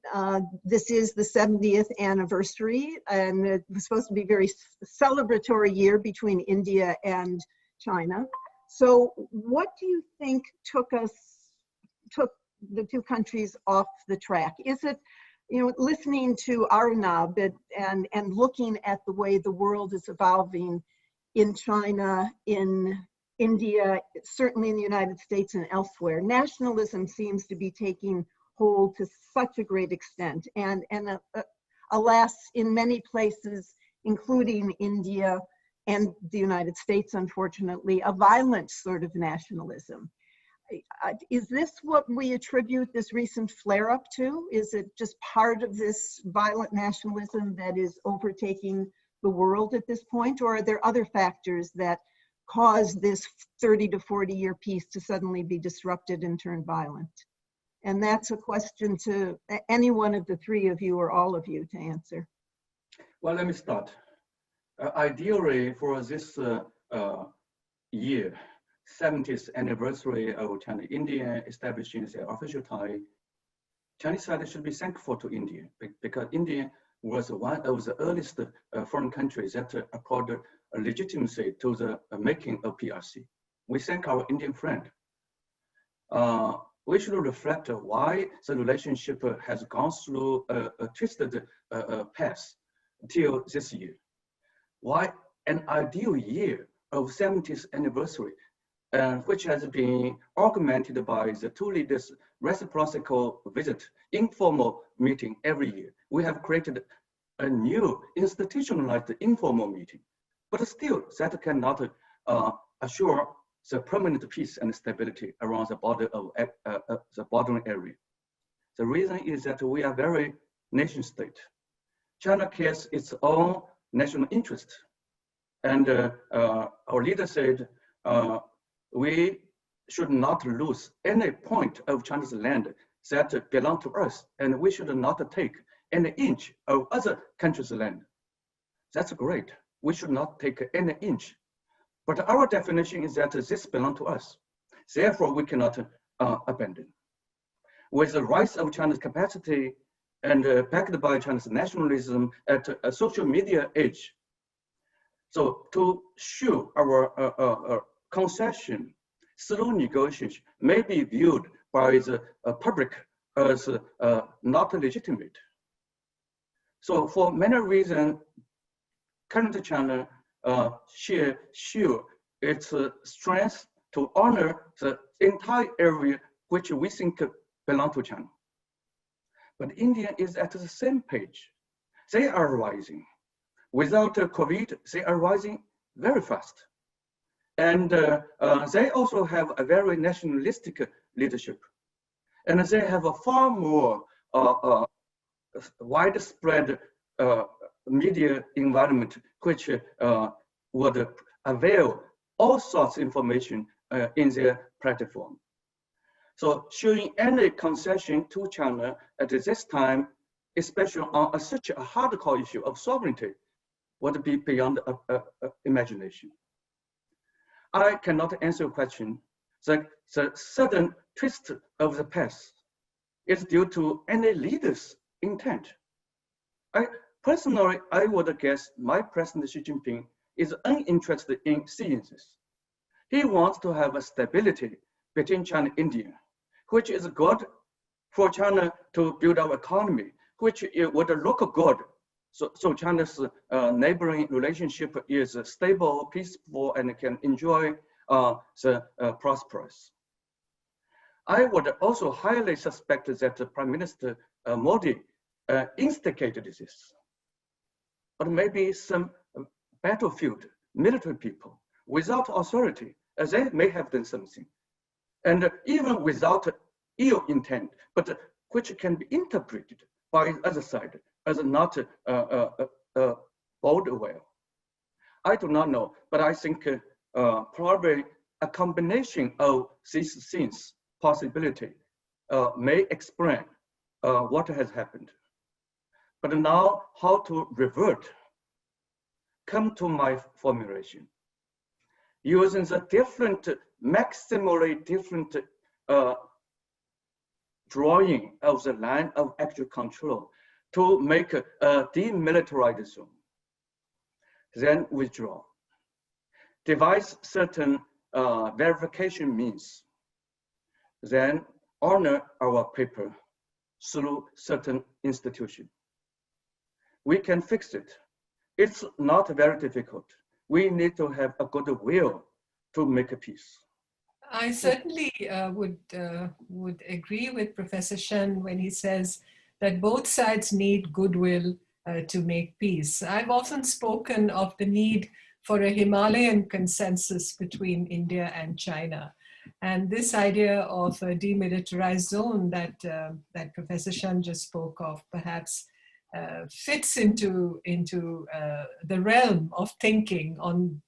this is the 70th anniversary, and it was supposed to be a very celebratory year between India and China. So what do you think took the two countries off the track? Is it, you know, listening to Arunabh and looking at the way the world is evolving in China, in India, certainly in the United States and elsewhere, nationalism seems to be taking hold to such a great extent, and alas, in many places, including India and the United States, unfortunately, a violent sort of nationalism. Is this what we attribute this recent flare-up to? Is it just part of this violent nationalism that is overtaking the world at this point, or are there other factors that cause this 30 to 40 year peace to suddenly be disrupted and turn violent? And that's a question to any one of the three of you or all of you to answer. Well, let me start. Ideally, for this year, 70th anniversary of China-India establishing their official tie, Chinese side should be thankful to India, because India was one of the earliest foreign countries that accorded legitimacy to the making of PRC. We thank our Indian friend. We should reflect why the relationship has gone through a twisted path till this year. Why an ideal year of 70th anniversary, which has been augmented by the two leaders' reciprocal visit, informal meeting every year. We have created a new institutionalized informal meeting, but still that cannot assure the permanent peace and stability around the border of the bordering area. The reason is that we are very nation state. China cares its own national interest. And our leader said, we should not lose any point of China's land that belong to us, and we should not take any inch of other countries' land. That's great. We should not take any inch. But our definition is that this belongs to us. Therefore, we cannot abandon. With the rise of China's capacity and backed by China's nationalism at a social media age, so to show our concession through negotiation may be viewed by the public as not legitimate. So for many reasons, current China show its strength to honor the entire area which we think belong to China. But India is at the same page. They are rising. Without COVID, they are rising very fast. And they also have a very nationalistic leadership. And they have a far more widespread media environment, which would avail all sorts of information in their platform. So showing any concession to China at this time, especially on such a hardcore issue of sovereignty, would be beyond imagination. I cannot answer your question. The sudden twist of the past is due to any leader's intent. Personally, I would guess my President Xi Jinping is uninterested in sciences. He wants to have a stability between China and India, which is good for China to build our economy, which would look good. So China's neighboring relationship is stable, peaceful, and can enjoy the prosperous. I would also highly suspect that Prime Minister Modi instigated this, but maybe some battlefield military people without authority, they may have done something, and even without ill intent, but which can be interpreted by the other side as not bold will. I do not know, but I think probably a combination of these things possibility may explain what has happened. But now how to revert, come to my formulation. Using the different, maximally different drawing of the line of actual control to make a demilitarized zone, then withdraw. Devise certain verification means, then honor our paper through certain institution. We can fix it. It's not very difficult. We need to have a good will to make a peace. I certainly would agree with Professor Shen when he says that both sides need goodwill to make peace. I've often spoken of the need for a Himalayan consensus between India and China. And this idea of a demilitarized zone that, that Professor Shen just spoke of perhaps fits into the realm of thinking on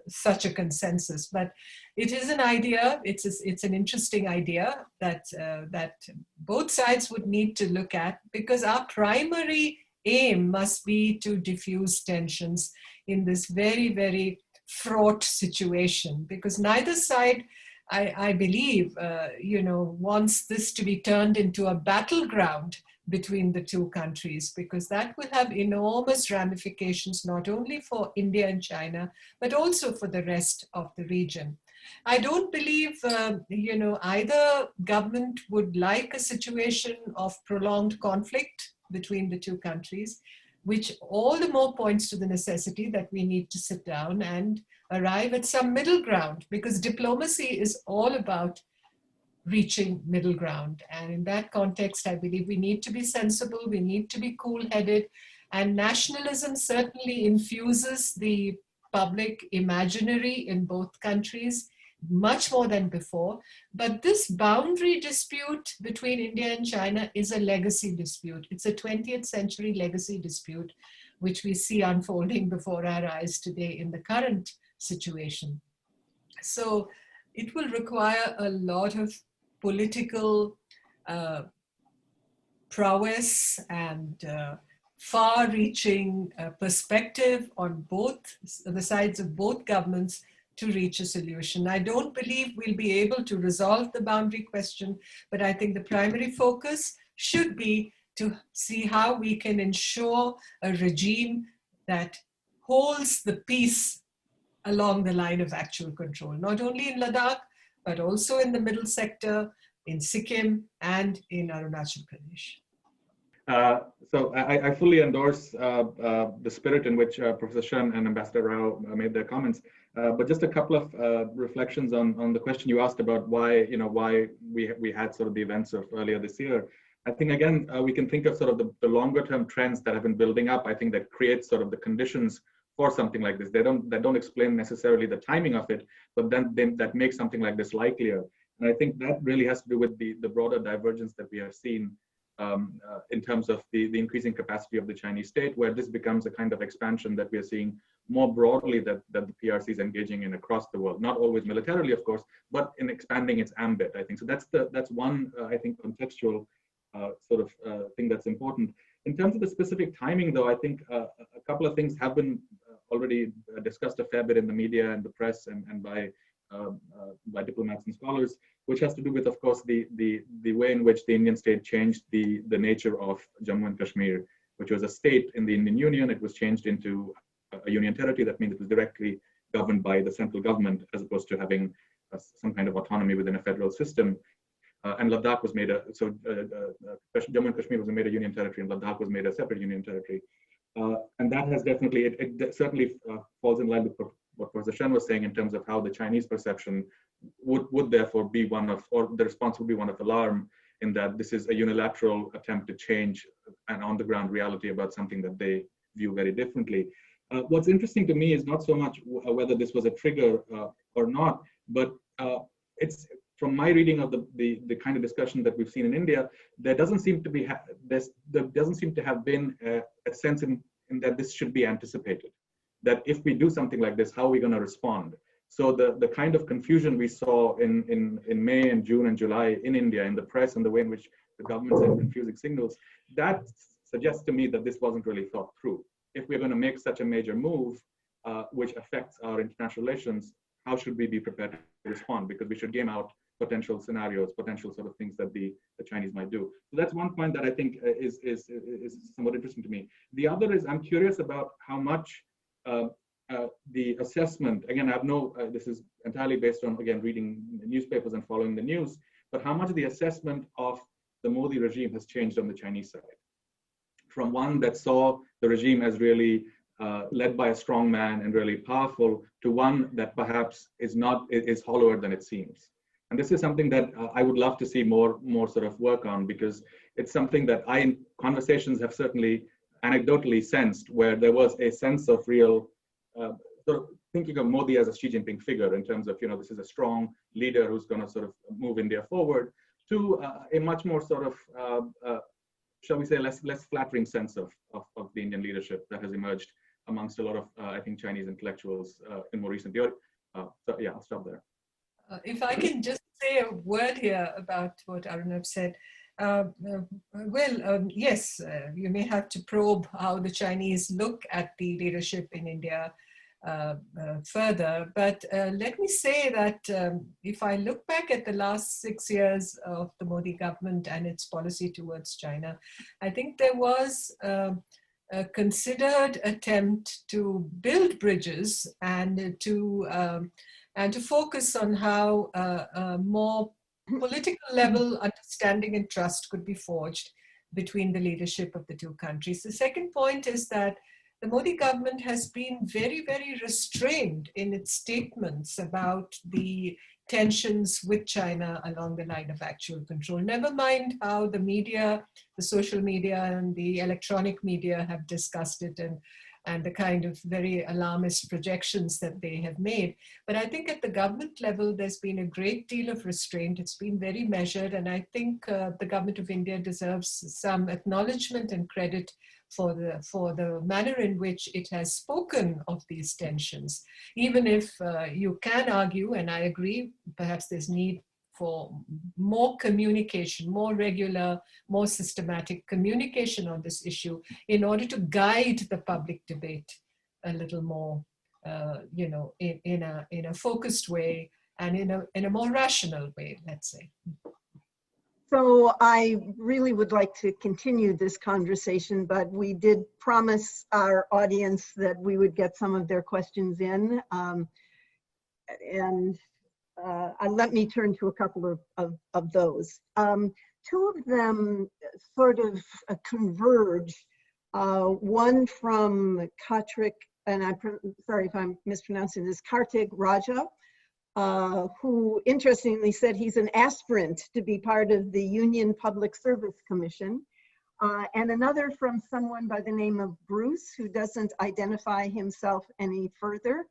such a consensus. But it is an idea, it's an interesting idea that, that both sides would need to look at, because our primary aim must be to diffuse tensions in this very, very fraught situation, because neither side, I believe, wants this to be turned into a battleground between the two countries, because that will have enormous ramifications, not only for India and China, but also for the rest of the region. I don't believe, either government would like a situation of prolonged conflict between the two countries, which all the more points to the necessity that we need to sit down and arrive at some middle ground, because diplomacy is all about reaching middle ground. And in that context, I believe we need to be sensible, we need to be cool-headed, and nationalism certainly infuses the public imaginary in both countries much more than before. But this boundary dispute between India and China is a legacy dispute. It's a 20th century legacy dispute, which we see unfolding before our eyes today in the current situation. So it will require a lot of political prowess and far-reaching perspective on both the sides of both governments to reach a solution. I don't believe we'll be able to resolve the boundary question, but I think the primary focus should be to see how we can ensure a regime that holds the peace along the line of actual control, not only in Ladakh, but also in the middle sector, in Sikkim, and in Arunachal Pradesh. So I fully endorse the spirit in which Professor Shen and Ambassador Rao made their comments. But just a couple of reflections on the question you asked about why we had sort of the events of earlier this year. I think again we can think of sort of the longer term trends that have been building up. I think that creates sort of the conditions for something like this. They don't explain necessarily the timing of it, but then that makes something like this likelier. And I think that really has to do with the broader divergence that we have seen in terms of the increasing capacity of the Chinese state, where this becomes a kind of expansion that we are seeing more broadly that the PRC is engaging in across the world, not always militarily, of course, but in expanding its ambit, I think. So that's one, I think, contextual sort of thing that's important. In terms of the specific timing, though, I think a couple of things have been already discussed a fair bit in the media and the press and by by diplomats and scholars, which has to do with, of course, the way in which the Indian state changed the nature of Jammu and Kashmir, which was a state in the Indian Union. It was changed into a union territory. That means it was directly governed by the central government, as opposed to having some kind of autonomy within a federal system. And Ladakh was made Jammu and Kashmir was made a union territory, and Ladakh was made a separate union territory. And that has definitely, it certainly falls in line with what Professor Shen was saying in terms of how the Chinese perception would therefore be one of, or the response would be one of alarm, in that this is a unilateral attempt to change an on-the-ground reality about something that they view very differently. What's interesting to me is not so much whether this was a trigger or not, but it's from my reading of the kind of discussion that we've seen in India, there doesn't seem to be there doesn't seem to have been a sense in that this should be anticipated. That if we do something like this, how are we going to respond? So the kind of confusion we saw in May and June and July in India, in the press, and the way in which the government sent confusing signals, that suggests to me that this wasn't really thought through. If we're going to make such a major move, which affects our international relations, how should we be prepared to respond? Because we should game out potential scenarios, potential sort of things that the Chinese might do. So that's one point that I think is somewhat interesting to me. The other is, I'm curious about how much the assessment, again, I have this is entirely based on, again, reading newspapers and following the news, but how much the assessment of the Modi regime has changed on the Chinese side. From one that saw the regime as really led by a strong man and really powerful, to one that perhaps is hollower than it seems. And this is something that I would love to see more sort of work on, because it's something that I, in conversations, have certainly anecdotally sensed, where there was a sense of real, sort of thinking of Modi as a Xi Jinping figure in terms of, this is a strong leader who's going to sort of move India forward, to a much more sort of, shall we say, less flattering sense of the Indian leadership that has emerged amongst a lot of, I think, Chinese intellectuals in more recent years. So yeah, I'll stop there. If I can just say a word here about what Arunabh said. Yes, you may have to probe how the Chinese look at the leadership in India further. But let me say that if I look back at the last 6 years of the Modi government and its policy towards China, I think there was a considered attempt to build bridges and to focus on how more political level understanding and trust could be forged between the leadership of the two countries. The second point is that the Modi government has been very, very restrained in its statements about the tensions with China along the line of actual control. Never mind how the media, the social media and the electronic media have discussed it, and the kind of very alarmist projections that they have made. But I think at the government level, there's been a great deal of restraint. It's been very measured. And I think the government of India deserves some acknowledgement and credit for the manner in which it has spoken of these tensions. Even if you can argue, and I agree, perhaps there's need for more communication, more regular, more systematic communication on this issue in order to guide the public debate a little more, in a focused way and in a more rational way, let's say. So I really would like to continue this conversation, but we did promise our audience that we would get some of their questions in. Let me turn to a couple of those. Two of them sort of converge. One from Kartik, and I'm sorry if I'm mispronouncing this, Kartik Raja, who interestingly said he's an aspirant to be part of the Union Public Service Commission. And another from someone by the name of Bruce, who doesn't identify himself any further.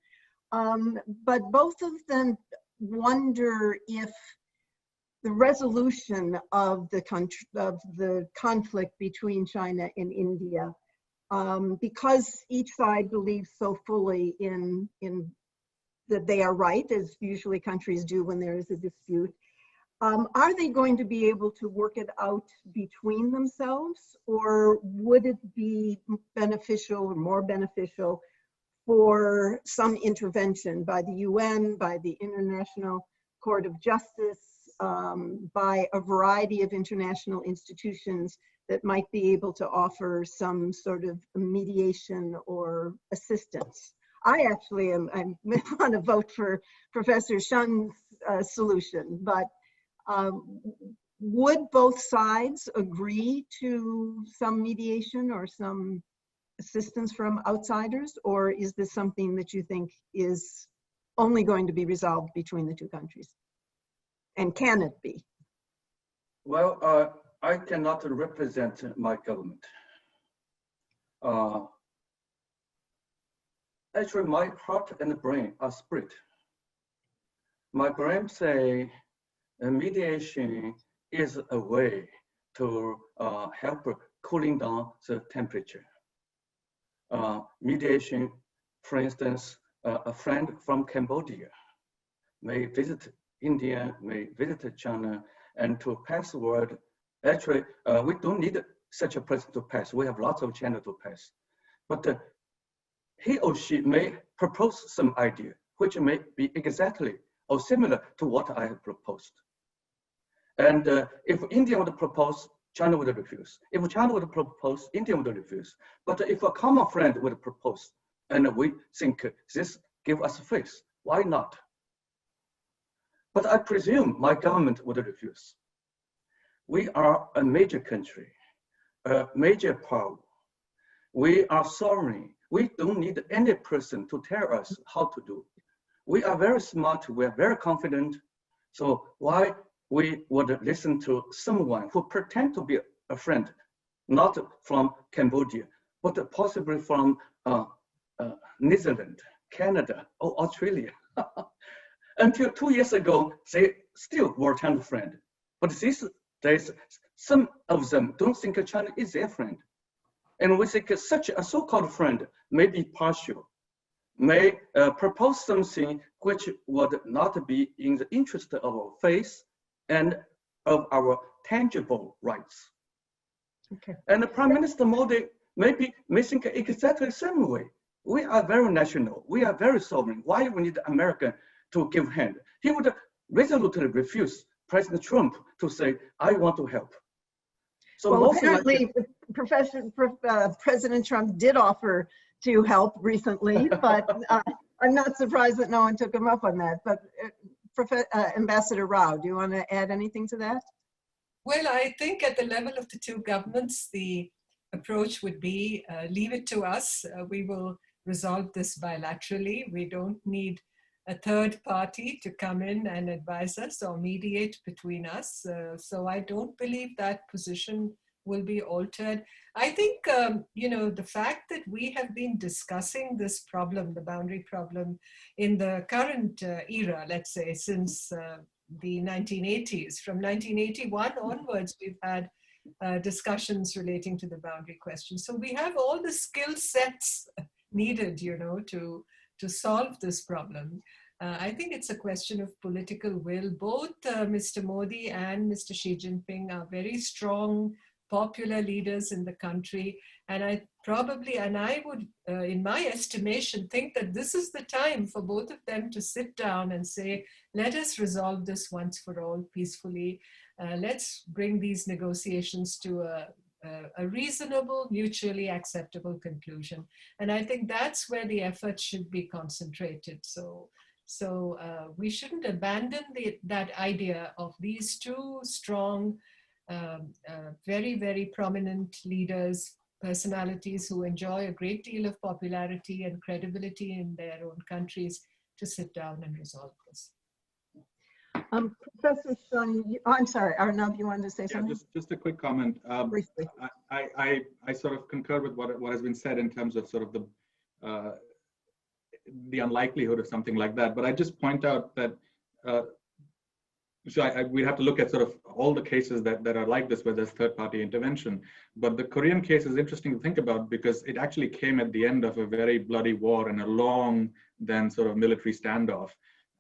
But both of them wonder if the resolution of the conflict between China and India, because each side believes so fully in that they are right, as usually countries do when there is a dispute, are they going to be able to work it out between themselves, or would it be beneficial or more beneficial for some intervention by the UN, by the International Court of Justice, by a variety of international institutions that might be able to offer some sort of mediation or assistance. I actually I want to vote for Professor Shen's solution, but would both sides agree to some mediation or some assistance from outsiders, or is this something that you think is only going to be resolved between the two countries? And can it be? Well, I cannot represent my government. Actually, my heart and brain are split. My brain say mediation is a way to help cooling down the temperature. Mediation, for instance, a friend from Cambodia may visit India, may visit China, and to pass the word. Actually, we don't need such a person to pass. We have lots of channels to pass. But he or she may propose some idea, which may be exactly or similar to what I have proposed. And if India would propose, China would refuse. If China would propose, India would refuse. But if a common friend would propose, and we think this gives us faith, why not? But I presume my government would refuse. We are a major country, a major power. We are sovereign. We don't need any person to tell us how to do. We are very smart, we are very confident. So why we would listen to someone who pretend to be a friend, not from Cambodia, but possibly from Netherlands, Canada, or Australia. Until 2 years ago, they still were China's friend. But these days, some of them don't think China is their friend. And we think such a so-called friend may be partial, may propose something which would not be in the interest of our faith and of our tangible rights. Okay. And Prime Minister Modi may think exactly the same way. We are very national. We are very sovereign. Why we need America to give hand? He would resolutely refuse President Trump to say, I want to help. So well, apparently, President Trump did offer to help recently, but I'm not surprised that no one took him up on that. But Ambassador Rao, do you want to add anything to that? Well, I think at the level of the two governments, the approach would be leave it to us. We will resolve this bilaterally. We don't need a third party to come in and advise us or mediate between us. So I don't believe that position will be altered. I think, you know, the fact that we have been discussing this problem, the boundary problem, in the current era, let's say, since the 1980s, from 1981 onwards, we've had discussions relating to the boundary question. So we have all the skill sets needed, you know, to solve this problem. I think it's a question of political will. Both Mr. Modi and Mr. Xi Jinping are very strong, popular leaders in the country. And I would, in my estimation, think that this is the time for both of them to sit down and say, let us resolve this once for all peacefully. Let's bring these negotiations to a reasonable, mutually acceptable conclusion. And I think that's where the effort should be concentrated. So we shouldn't abandon that idea of these two strong, very, very prominent leaders, personalities who enjoy a great deal of popularity and credibility in their own countries to sit down and resolve this. Professor Sun, I'm sorry, Arunabh, you wanted to say something? Just a quick comment. Briefly. I sort of concur with what has been said in terms of sort of the unlikelihood of something like that. But I just point out that we'd have to look at sort of all the cases that are like this where there's third-party intervention. But the Korean case is interesting to think about because it actually came at the end of a very bloody war and a long then sort of military standoff.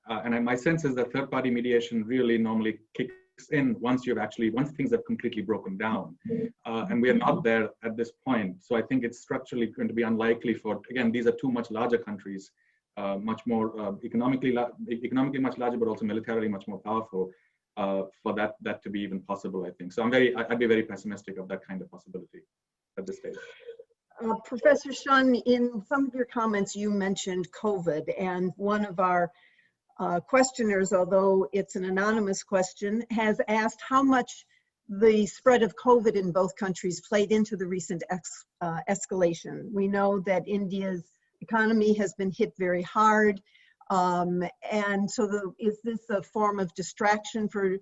And my sense is that third-party mediation really normally kicks in once things have completely broken down. And we are not there at this point. So I think it's structurally going to be unlikely for, again, these are two much larger countries, much more economically much larger, but also militarily much more powerful, for that to be even possible, I think. So I'd be very pessimistic of that kind of possibility at this stage. Professor Shen, in some of your comments, you mentioned COVID, and one of our questioners, although it's an anonymous question, has asked how much the spread of COVID in both countries played into the recent escalation. We know that India's economy has been hit very hard, and so is this a form of distraction for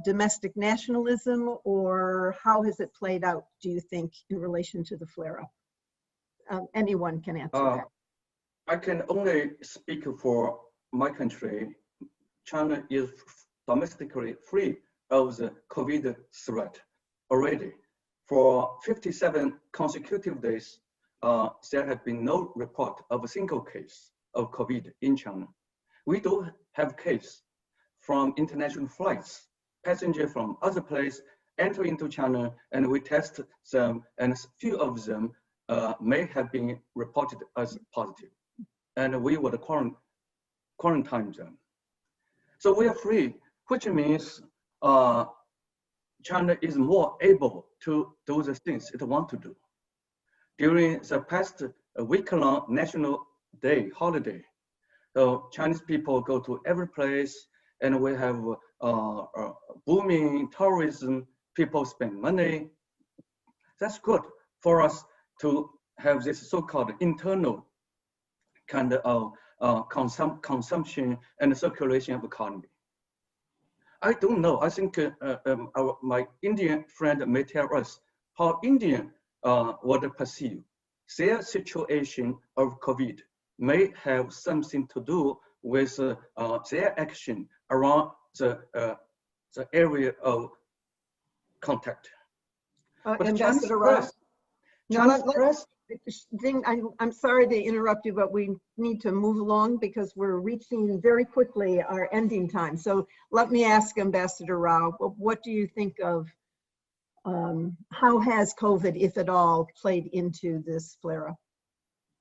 domestic nationalism, or how has it played out, do you think, in relation to the flare-up? Anyone can answer that. I can only speak for my country. China is domestically free of the COVID threat already. For 57 consecutive days, there have been no report of a single case of COVID in China. We do have case from international flights, passengers from other places enter into China, and we test them, and few of them may have been reported as positive, and we would quarantine them. So we are free, which means China is more able to do the things it wants to do. During the past week-long national day holiday, so Chinese people go to every place, and we have booming tourism. People spend money. That's good for us to have this so-called internal kind of consumption and circulation of economy. I don't know. I think my Indian friend may tell us how Indian would perceive their situation of COVID may have something to do with their action around the area of contact. But Ambassador Rao, I'm sorry to interrupt you, but we need to move along because we're reaching very quickly our ending time. So let me ask Ambassador Rao, what do you think of how has COVID, if at all, played into this flare-up?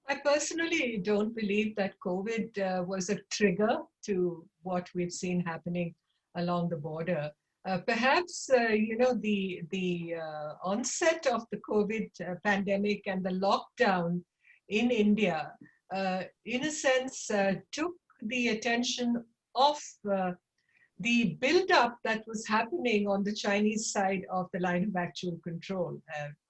I personally don't believe that COVID was a trigger to what we've seen happening along the border. Perhaps, the onset of the COVID pandemic and the lockdown in India, in a sense, took the attention of the build-up that was happening on the Chinese side of the line of actual control.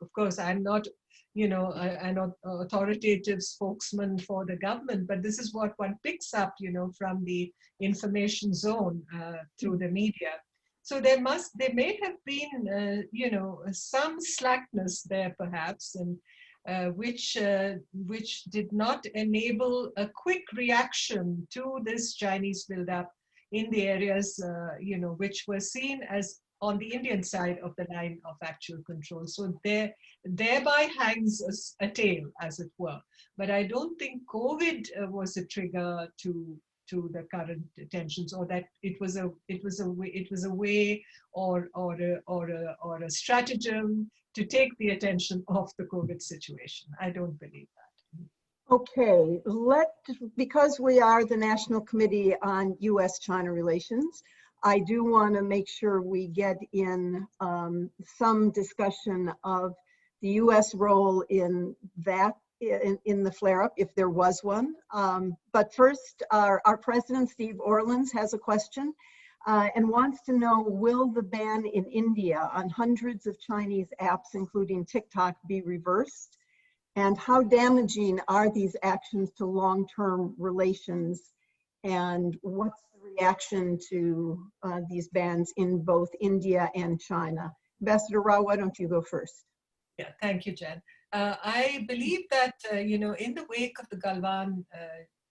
Of course, I'm not an authoritative spokesman for the government, but this is what one picks up, from the information zone through the media. So there may have been, some slackness there perhaps, and which did not enable a quick reaction to this Chinese buildup in the areas, which were seen as on the Indian side of the line of actual control. So thereby hangs a tale, as it were. But I don't think COVID was a trigger to the current tensions, or that it was a way or a stratagem to take the attention off the COVID situation. I don't believe that. Okay, because we are the National Committee on U.S.-China Relations, I do want to make sure we get in some discussion of the U.S. role in that, in the flare-up, if there was one. But first, our president, Steve Orleans, has a question and wants to know, will the ban in India on hundreds of Chinese apps, including TikTok, be reversed? And how damaging are these actions to long-term relations? And what's the reaction to these bans in both India and China? Ambassador Rao, why don't you go first? Yeah, thank you, Jen. I believe that, in the wake of the Galwan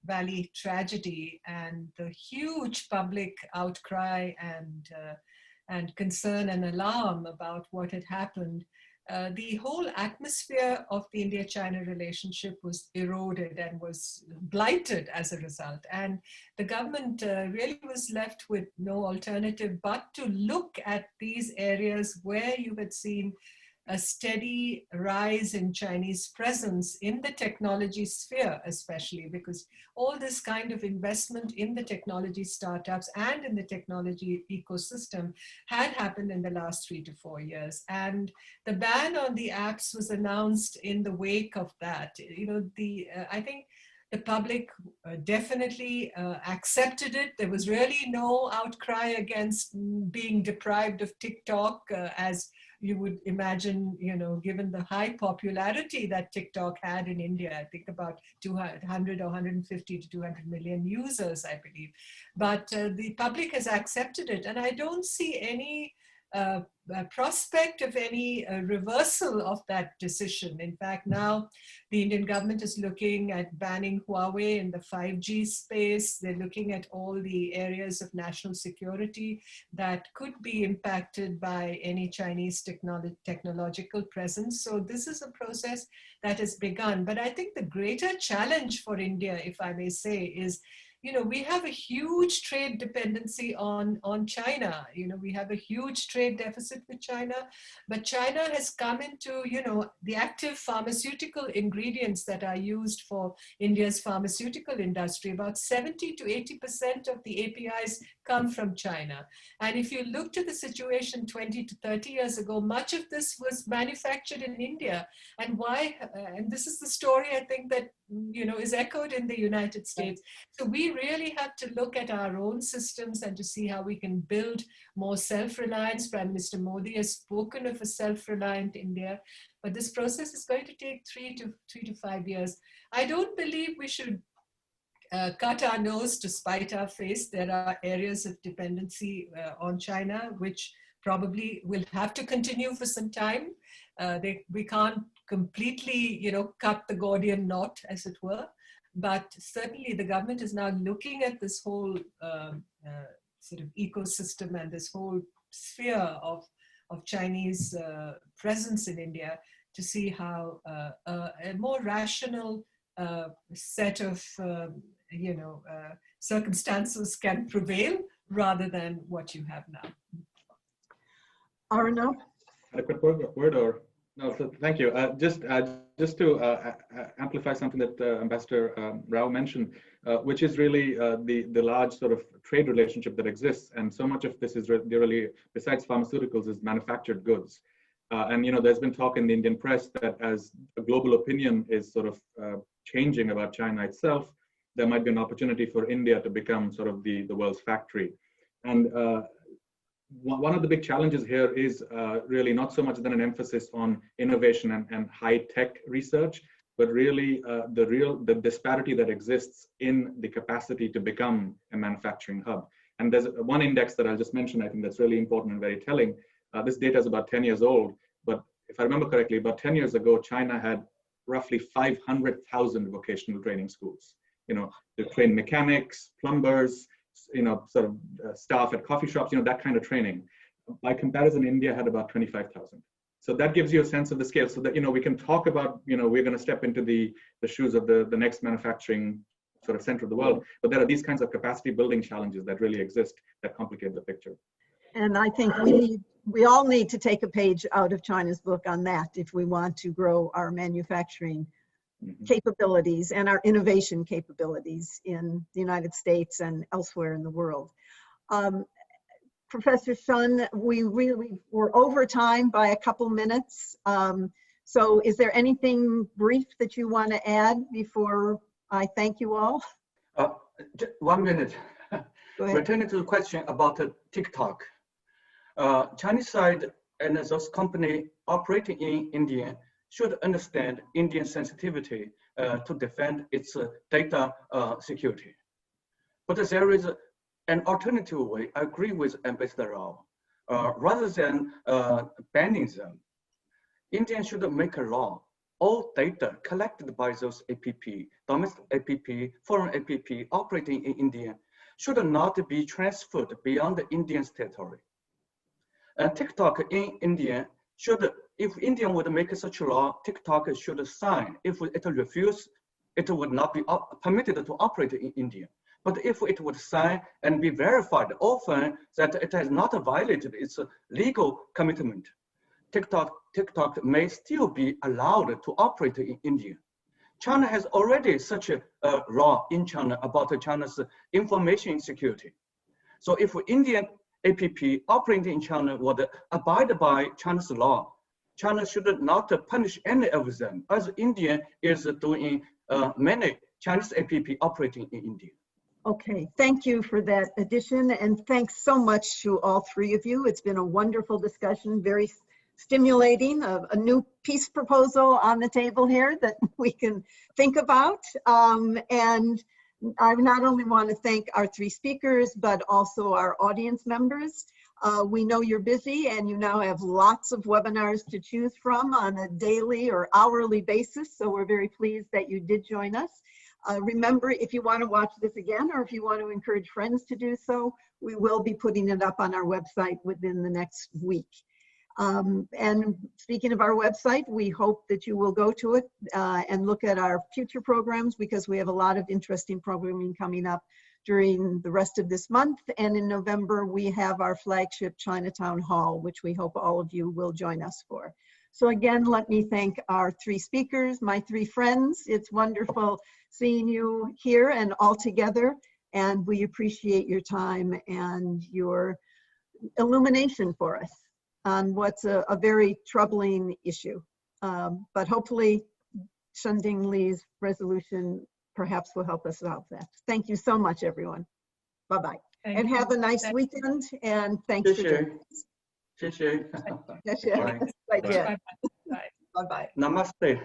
Valley tragedy and the huge public outcry and concern and alarm about what had happened, the whole atmosphere of the India-China relationship was eroded and was blighted as a result. And the government really was left with no alternative but to look at these areas where you had seen a steady rise in Chinese presence in the technology sphere, especially because all this kind of investment in the technology startups and in the technology ecosystem had happened in the last 3 to 4 years. And the ban on the apps was announced in the wake of that. You know, I think the public definitely accepted it. There was really no outcry against being deprived of TikTok as you would imagine, you know, given the high popularity that TikTok had in India. I think about 200 or 150 to 200 million users, I believe. But the public has accepted it. And I don't see any prospect of any reversal of that decision. In fact, now the Indian government is looking at banning Huawei in the 5G space. They're looking at all the areas of national security that could be impacted by any Chinese technological presence. So this is a process that has begun. But I think the greater challenge for India, if I may say, is, you know, we have a huge trade dependency on China. You know, we have a huge trade deficit with China, but China has come into, you know, the active pharmaceutical ingredients that are used for India's pharmaceutical industry. About 70 to 80% of the APIs come from China. And if you look to the situation 20 to 30 years ago, much of this was manufactured in India. And why? And this is the story, I think, that, you know, is echoed in the United States. So we really have to look at our own systems and to see how we can build more self-reliance. Prime Minister Modi has spoken of a self-reliant India, but this process is going to take 3 to 5 years. I don't believe we should cut our nose to spite our face. There are areas of dependency on China, which probably will have to continue for some time. We can't completely, you know, cut the Gordian knot, as it were. But certainly the government is now looking at this whole sort of ecosystem and this whole sphere of Chinese presence in India to see how a more rational set of you know, circumstances can prevail rather than what you have now. Arunabh? A quick word or no? So thank you. Just to amplify something that Ambassador Rao mentioned, which is really the large sort of trade relationship that exists, and so much of this is really, besides pharmaceuticals, is manufactured goods. And you know, there's been talk in the Indian press that as a global opinion is sort of changing about China itself, there might be an opportunity for India to become sort of the world's factory. And one of the big challenges here is really not so much than an emphasis on innovation and high-tech research, but really the disparity that exists in the capacity to become a manufacturing hub. And there's one index that I'll just mention, I think that's really important and very telling. This data is about 10 years old, but if I remember correctly, about 10 years ago, China had roughly 500,000 vocational training schools. You know, they train mechanics, plumbers, you know, sort of staff at coffee shops, you know, that kind of training. By comparison, India had about 25,000. So that gives you a sense of the scale, so that, you know, we can talk about, you know, we're going to step into the shoes of the next manufacturing sort of center of the world, but there are these kinds of capacity building challenges that really exist that complicate the picture. And I think we all need to take a page out of China's book on that if we want to grow our manufacturing capabilities and our innovation capabilities in the United States and elsewhere in the world. Professor Shun, we really were over time by a couple minutes. So is there anything brief that you want to add before I thank you all? 1 minute. Go ahead. Returning to the question about TikTok. Chinese side and those companies operating in India should understand Indian sensitivity to defend its data security. But there is an alternative way. I agree with Ambassador Rao. Rather than banning them, India should make a law. All data collected by those APP, domestic APP, foreign APP operating in India should not be transferred beyond the Indian territory. TikTok in India if India would make such a law, TikTok should sign. If it refuses, it would not be permitted to operate in India. But if it would sign and be verified often that it has not violated its legal commitment, TikTok may still be allowed to operate in India. China has already such a law in China about China's information security. So if Indian app operating in China would abide by China's law, China should not punish any of them, as India is doing many Chinese app operating in India. Okay, thank you for that addition, and thanks so much to all three of you. It's been a wonderful discussion, very stimulating, a new peace proposal on the table here that we can think about. And I not only want to thank our three speakers, but also our audience members. We know you're busy and you now have lots of webinars to choose from on a daily or hourly basis, so we're very pleased that you did join us. Remember, if you want to watch this again, or if you want to encourage friends to do so, we will be putting it up on our website within the next week. And speaking of our website, we hope that you will go to it and look at our future programs, because we have a lot of interesting programming coming up during the rest of this month. And in November, we have our flagship Chinatown Hall, which we hope all of you will join us for. So again, let me thank our three speakers, my three friends. It's wonderful seeing you here and all together, and we appreciate your time and your illumination for us on what's a very troubling issue. But hopefully Shunding Li's resolution perhaps will help us solve that. Thank you so much, everyone. Bye-bye. And have a nice weekend, and thanks for joining us. 谢谢。再见。 Bye. Bye. Bye-bye. Namaste.